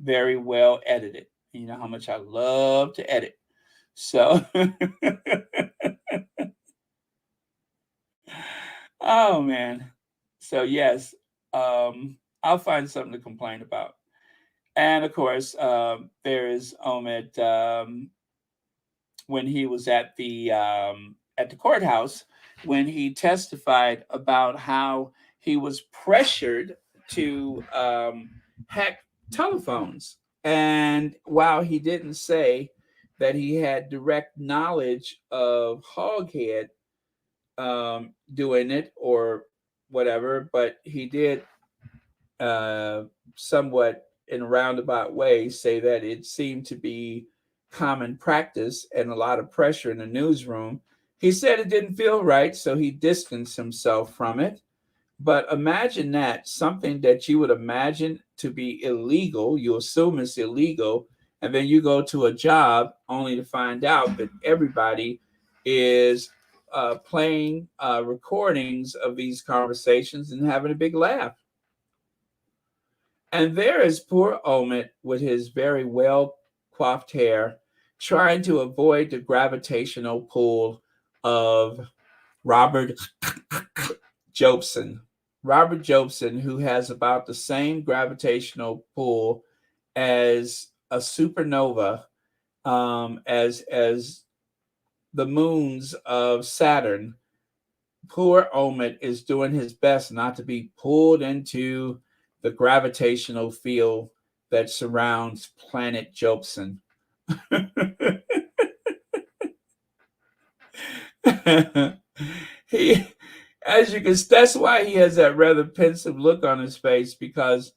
very well edited. You know how much I love to edit. So, oh man. So yes, I'll find something to complain about. And of course, there is Omid when he was at the courthouse, when he testified about how he was pressured to hack telephones. And while he didn't say that he had direct knowledge of Hoghead doing it or whatever, but he did somewhat in a roundabout way say that it seemed to be common practice and a lot of pressure in the newsroom. He said it didn't feel right, so he distanced himself from it. But imagine that, something that you would imagine to be illegal, you assume it's illegal, and then you go to a job only to find out that everybody is playing recordings of these conversations and having a big laugh. And there is poor Omid with his very well coiffed hair, trying to avoid the gravitational pull of Robert Jobson. Robert Jobson, who has about the same gravitational pull as a supernova, as the moons of Saturn. Poor Omid is doing his best not to be pulled into the gravitational field that surrounds planet Jobson. he, as you can, that's why he has that rather pensive look on his face, because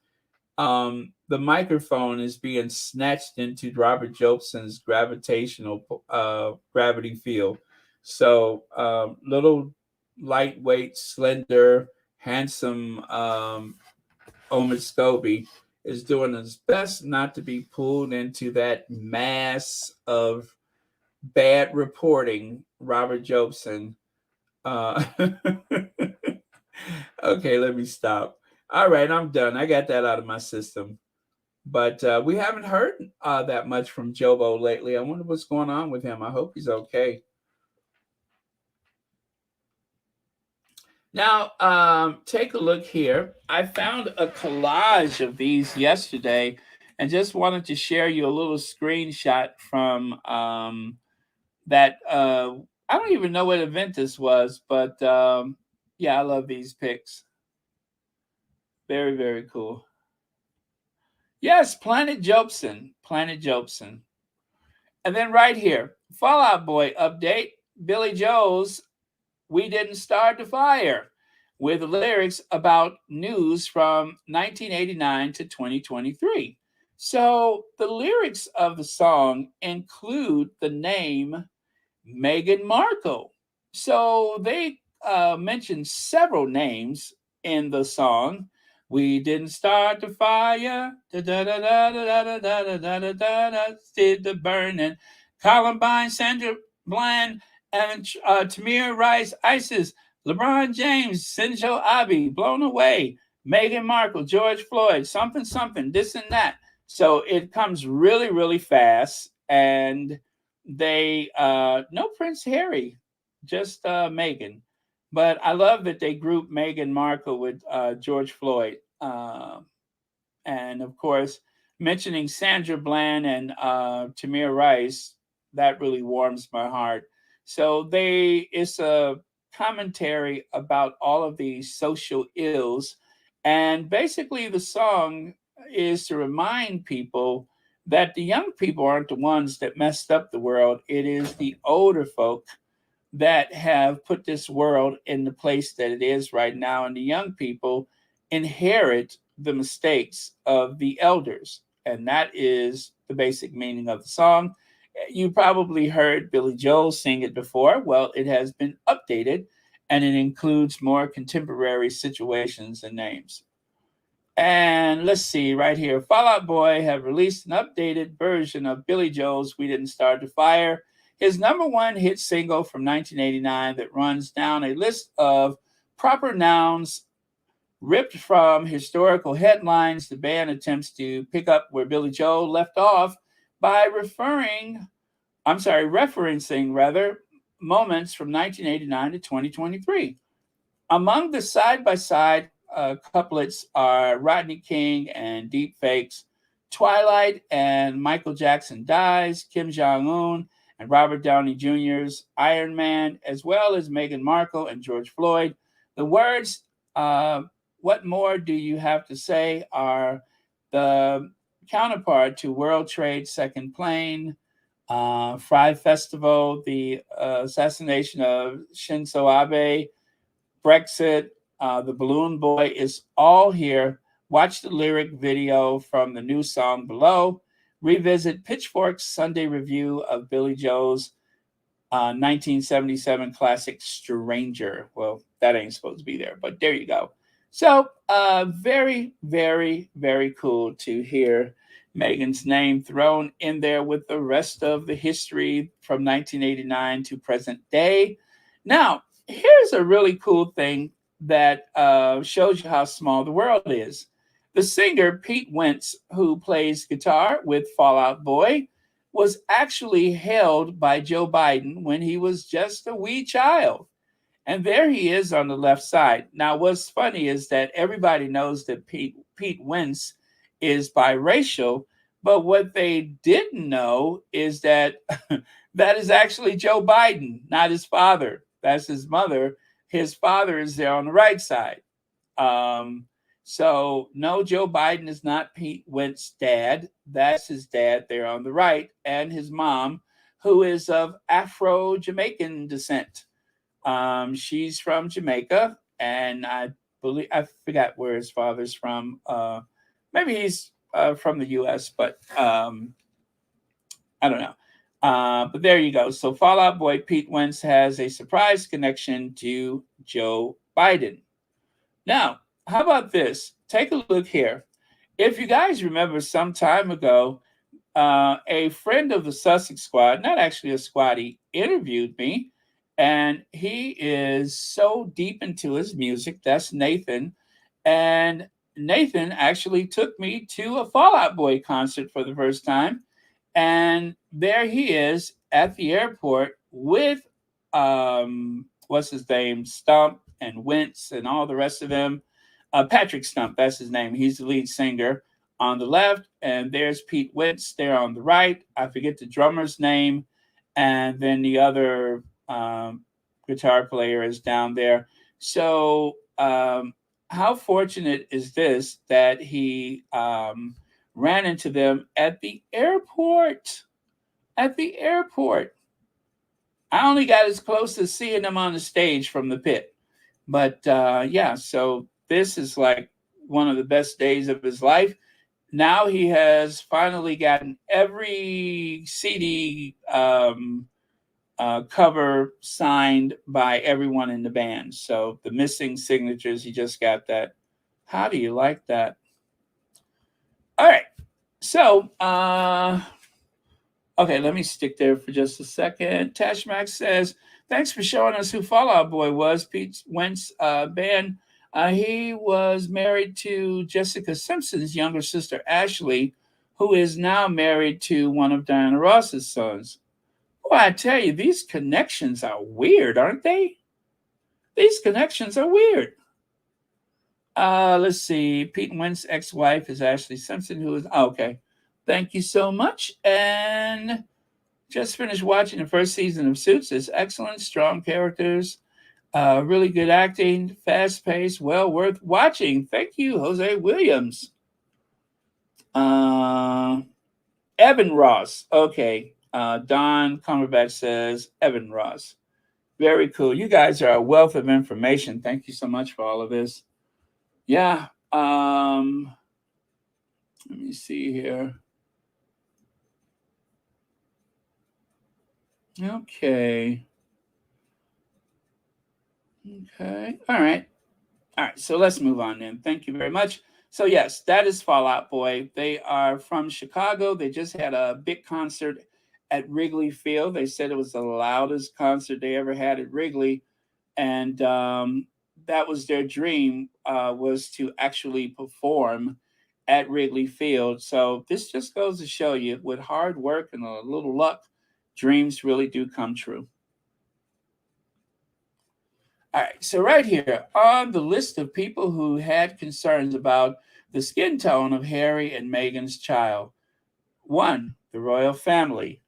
the microphone is being snatched into Robert Jobson's gravitational gravity field. So little lightweight, slender, handsome Omid Scobie is doing his best not to be pulled into that mass of bad reporting, Robert Jobson. Okay, let me stop. All right, I'm done. I got that out of my system. But we haven't heard that much from Jobo lately. I wonder what's going on with him. I hope he's okay. Now, take a look here. I found a collage of these yesterday and just wanted to share you a little screenshot from that. I don't even know what event this was, but yeah, I love these pics. Very, very cool. Yes, Planet Jobson. Planet Jobson. And then right here, Fall Out Boy update. Billy Joel's We Didn't Start the Fire, with lyrics about news from 1989 to 2023. So the lyrics of the song include the name Meghan Markle. So they mentioned several names in the song. We didn't start the fire, did the burning. Columbine, Sandra Bland, and Tamir Rice, ISIS, LeBron James, Shinzo Abe, Blown Away, Meghan Markle, George Floyd, something, something, this and that. So it comes really, really fast. And they, no Prince Harry, just Meghan. But I love that they group Meghan Markle with George Floyd. And of course, mentioning Sandra Bland and Tamir Rice, that really warms my heart. So it's a commentary about all of these social ills. And basically the song is to remind people that the young people aren't the ones that messed up the world. It is the older folk that have put this world in the place that it is right now. And the young people inherit the mistakes of the elders. And that is the basic meaning of the song. You probably heard Billy Joel sing it before. Well, it has been updated, and it includes more contemporary situations and names. And let's see right here. Fall Out Boy have released an updated version of Billy Joel's We Didn't Start the Fire, his number one hit single from 1989 that runs down a list of proper nouns ripped from historical headlines. The band attempts to pick up where Billy Joel left off by referencing moments from 1989 to 2023. Among the side-by-side couplets are Rodney King and Deep Fakes, Twilight and Michael Jackson Dies, Kim Jong-un and Robert Downey Jr.'s Iron Man, as well as Meghan Markle and George Floyd. The words, what more do you have to say, are the counterpart to World Trade Second Plane, Fry Festival, the assassination of Shinzo Abe, Brexit, the Balloon Boy is all here. Watch the lyric video from the new song below. Revisit Pitchfork's Sunday review of Billy Joel's 1977 classic Stranger. Well, that ain't supposed to be there, but there you go. So very, very, very cool to hear Meghan's name thrown in there with the rest of the history from 1989 to present day. Now, here's a really cool thing that shows you how small the world is. The singer Pete Wentz, who plays guitar with Fall Out Boy, was actually held by Joe Biden when he was just a wee child. And there he is on the left side. Now, what's funny is that everybody knows that Pete Wentz is biracial, but what they didn't know is that that is actually Joe Biden, not his father. That's his mother. His father is there on the right side. So no, Joe Biden is not Pete Wentz's dad. That's his dad there on the right, and his mom, who is of Afro-Jamaican descent. She's from Jamaica, and I forgot where his father's from. Maybe he's from the U.S., but I don't know. But there you go. So Fall Out Boy Pete Wentz has a surprise connection to Joe Biden. Now, how about this? Take a look here. If you guys remember some time ago, a friend of the Sussex squad, not actually a squad, interviewed me, and he is so deep into his music. That's Nathan. And Nathan actually took me to a Fall Out Boy concert for the first time. And there he is at the airport with, what's his name, Stump and Wentz and all the rest of them. Patrick Stump, that's his name. He's the lead singer on the left. And there's Pete Wentz there on the right. I forget the drummer's name. And then the other guitar player is down there. So how fortunate is this that he ran into them at the airport? At the airport. I only got as close to seeing them on the stage from the pit. But yeah, so this is like one of the best days of his life. Now he has finally gotten every CD cover signed by everyone in the band. So the missing signatures, he just got that. How do you like that? All right. So, okay, let me stick there for just a second. Tashmax says, thanks for showing us who Fall Out Boy was. Pete Wentz band. He was married to Jessica Simpson's younger sister, Ashley, who is now married to one of Diana Ross's sons. Well, I tell you, these connections are weird, aren't they? These connections are weird. Let's see. Pete Wentz's ex-wife is Ashley Simpson, who is okay. Thank you so much. And just finished watching the first season of Suits. It's excellent, strong characters, really good acting, fast-paced, well worth watching. Thank you, Jose Williams. Evan Ross. Okay. Don Cumberbatch says Evan Ross. Very cool. You guys are a wealth of information. Thank you so much for all of this. Yeah. Let me see here. Okay. Okay. All right. All right. So let's move on then. Thank you very much. So yes, that is Fall Out Boy. They are from Chicago. They just had a big concert at Wrigley Field. They said it was the loudest concert they ever had at Wrigley. And that was their dream, was to actually perform at Wrigley Field. So this just goes to show you, with hard work and a little luck, dreams really do come true. All right, so right here on the list of people who had concerns about the skin tone of Harry and Meghan's child. 1, the royal family.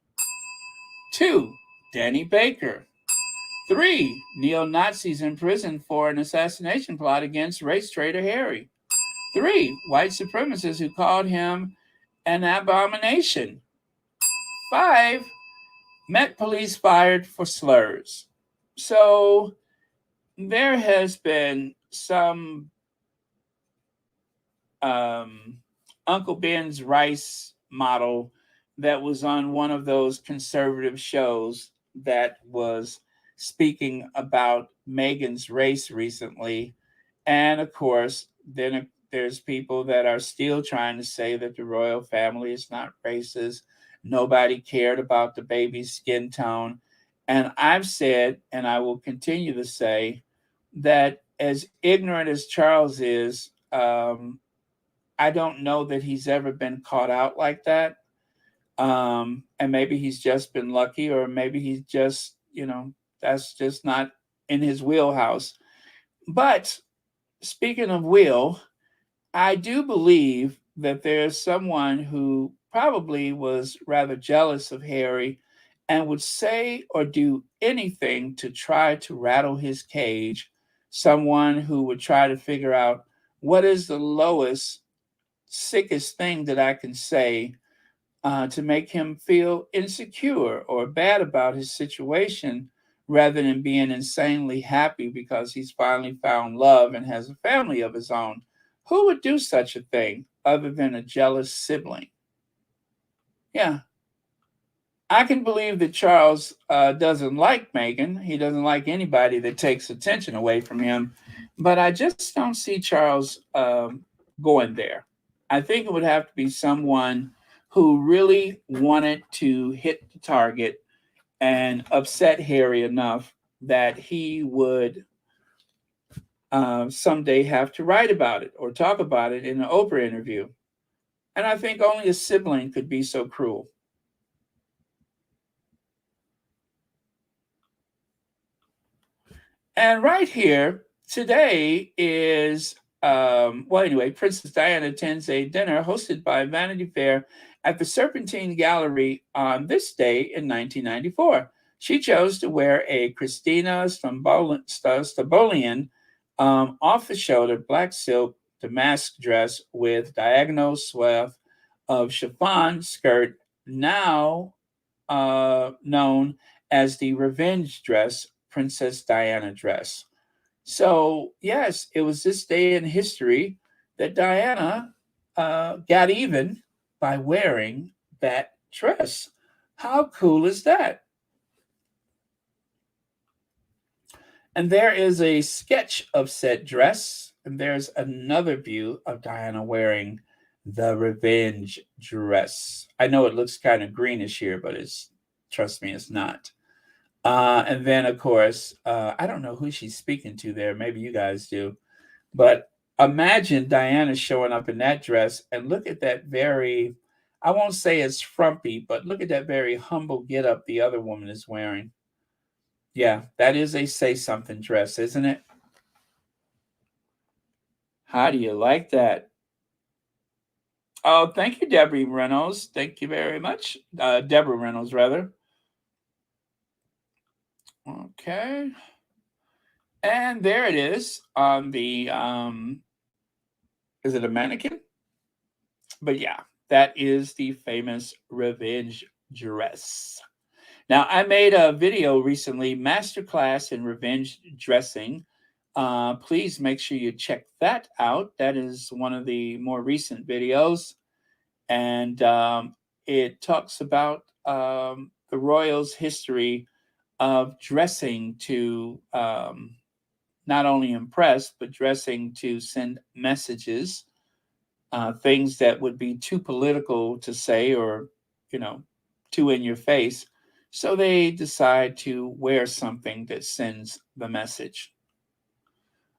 2, Danny Baker. 3, neo-Nazis in prison for an assassination plot against race traitor Harry. 3, white supremacists who called him an abomination. 5, Met Police fired for slurs. So there has been some Uncle Ben's Rice model that was on one of those conservative shows that was speaking about Meghan's race recently. And of course, then there's people that are still trying to say that the royal family is not racist. Nobody cared about the baby's skin tone. And I've said, and I will continue to say, that as ignorant as Charles is, I don't know that he's ever been caught out like that. And maybe he's just been lucky, or maybe he's just, that's just not in his wheelhouse. But speaking of will, I do believe that there's someone who probably was rather jealous of Harry and would say or do anything to try to rattle his cage. Someone who would try to figure out what is the lowest, sickest thing that I can say to make him feel insecure or bad about his situation rather than being insanely happy because he's finally found love and has a family of his own. Who would do such a thing other than a jealous sibling? Yeah. I can believe that Charles doesn't like Meghan. He doesn't like anybody that takes attention away from him. But I just don't see Charles going there. I think it would have to be someone who really wanted to hit the target and upset Harry enough that he would someday have to write about it or talk about it in an Oprah interview. And I think only a sibling could be so cruel. And right here today is, Princess Diana attends a dinner hosted by Vanity Fair at the Serpentine Gallery on this day in 1994. She chose to wear a Christina Stabolian off-the-shoulder black silk damask dress with diagonal swath of chiffon skirt, now known as the revenge dress, Princess Diana dress. So, yes, it was this day in history that Diana got even by wearing that dress. How cool is that? And there is a sketch of said dress, and there's another view of Diana wearing the revenge dress. I know it looks kind of greenish here, but trust me, it's not. And then, of course, I don't know who she's speaking to there. Maybe you guys do. But imagine Diana showing up in that dress and look at that very, I won't say it's frumpy, but look at that very humble getup the other woman is wearing. Yeah, that is a say something dress, isn't it? How do you like that? Oh, thank you, Debbie Reynolds. Thank you very much. Deborah Reynolds, rather. Okay. And there it is on the, is it a mannequin? But yeah, that is the famous revenge dress. Now, I made a video recently, Masterclass in Revenge Dressing. Please make sure you check that out. That is one of the more recent videos. And it talks about the royals' history of dressing to not only impress, but dressing to send messages, things that would be too political to say or, too in your face. So they decide to wear something that sends the message.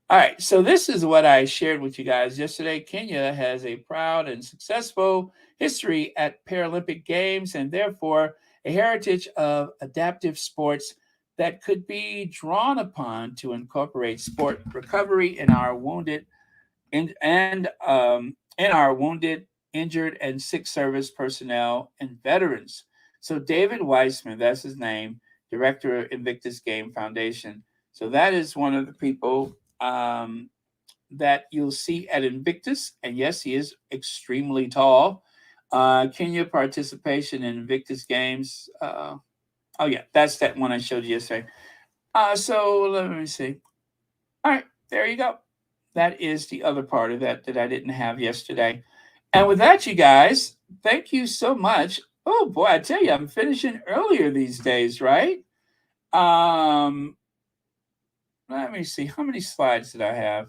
All right, so this is what I shared with you guys yesterday. Kenya has a proud and successful history at Paralympic Games and therefore a heritage of adaptive sports that could be drawn upon to incorporate sport recovery in our wounded in our wounded, injured, and sick service personnel and veterans. So David Weissman, that's his name, director of Invictus Game Foundation. So that is one of the people that you'll see at Invictus. And yes, he is extremely tall. Kenya participation in Invictus Games. That's that one I showed you yesterday. So let me see. All right, there you go. That is the other part of that I didn't have yesterday. And with that, you guys, thank you so much. Oh boy, I tell you, I'm finishing earlier these days, right? Let me see. How many slides did I have?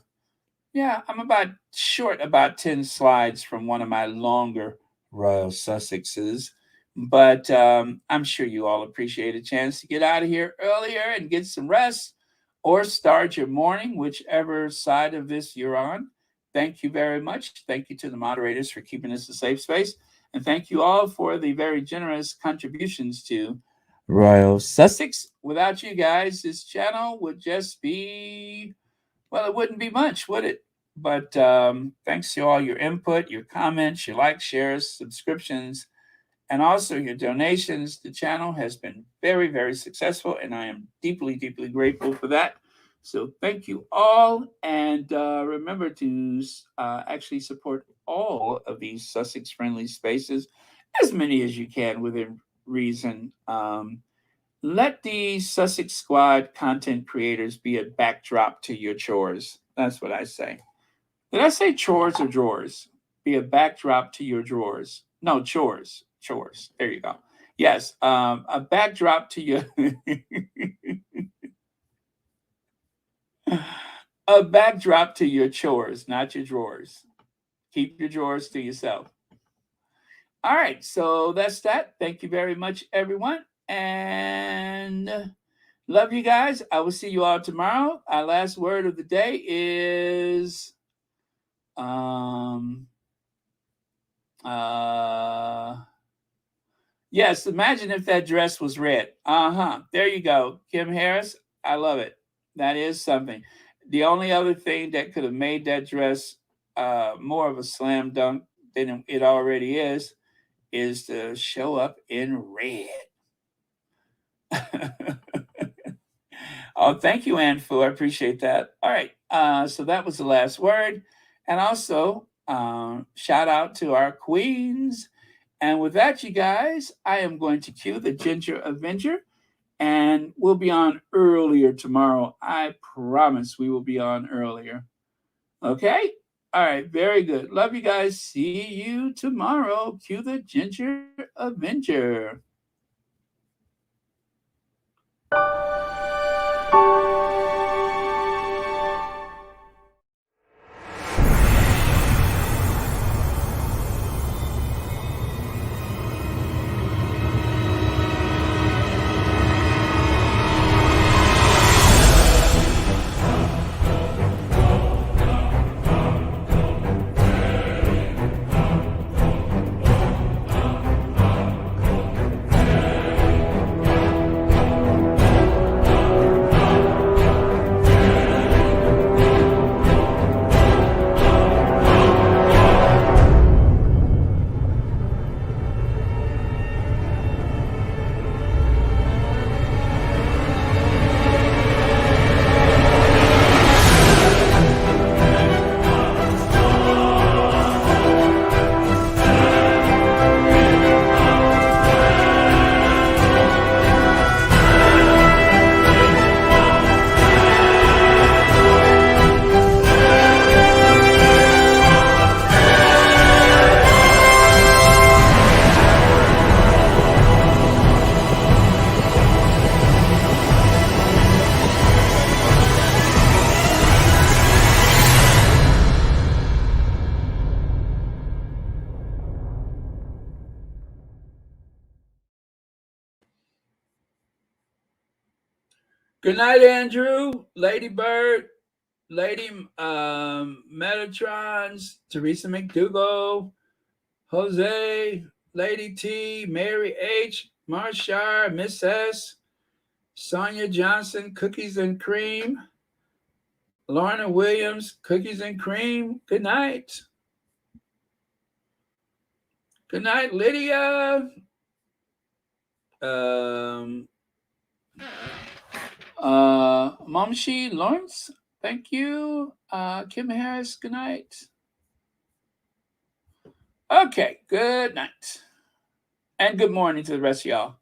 Yeah, I'm about 10 slides from one of my longer Royal Sussexes. But I'm sure you all appreciate a chance to get out of here earlier and get some rest or start your morning, whichever side of this you're on. Thank you very much. Thank you to the moderators for keeping this a safe space. And thank you all for the very generous contributions to Royal Sussex. Without you guys, this channel would just be, well, it wouldn't be much, would it? But thanks to all your input, your comments, your likes, shares, subscriptions, and also your donations, the channel has been very, very successful, and I am deeply, deeply grateful for that. So thank you all, and remember to actually support all of these Sussex-friendly spaces, as many as you can within reason. Let the Sussex Squad content creators be a backdrop to your chores. That's what I say. Did I say chores or drawers? Be a backdrop to your drawers. No, chores. Chores. There you go. Yes, a backdrop to your a backdrop to your chores, not your drawers. Keep your drawers to yourself. All right, so that's that. Thank you very much, everyone, and love you guys. I will see you all tomorrow. Our last word of the day is yes, imagine if that dress was red. There you go. Kim Harris, I love it. That is something. The only other thing that could have made that dress more of a slam dunk than it already is to show up in red. Oh, thank you, Ann Fu. I appreciate that. All right. So that was the last word. And also, shout out to our queens. And with that, you guys, I am going to cue the Ginger Avenger. And we'll be on earlier tomorrow. I promise we will be on earlier. Okay? All right. Very good. Love you guys. See you tomorrow. Cue the Ginger Avenger. Good night, Andrew, Lady Bird, Lady Metatrons, Teresa McDougall, Jose, Lady T, Mary H, Marshar, Miss S, Sonia Johnson, Cookies and Cream, Lorna Williams, Cookies and Cream. Good night. Good night, Lydia. Momshi Lawrence, thank you. Kim Harris, good night. Okay, good night. And good morning to the rest of y'all.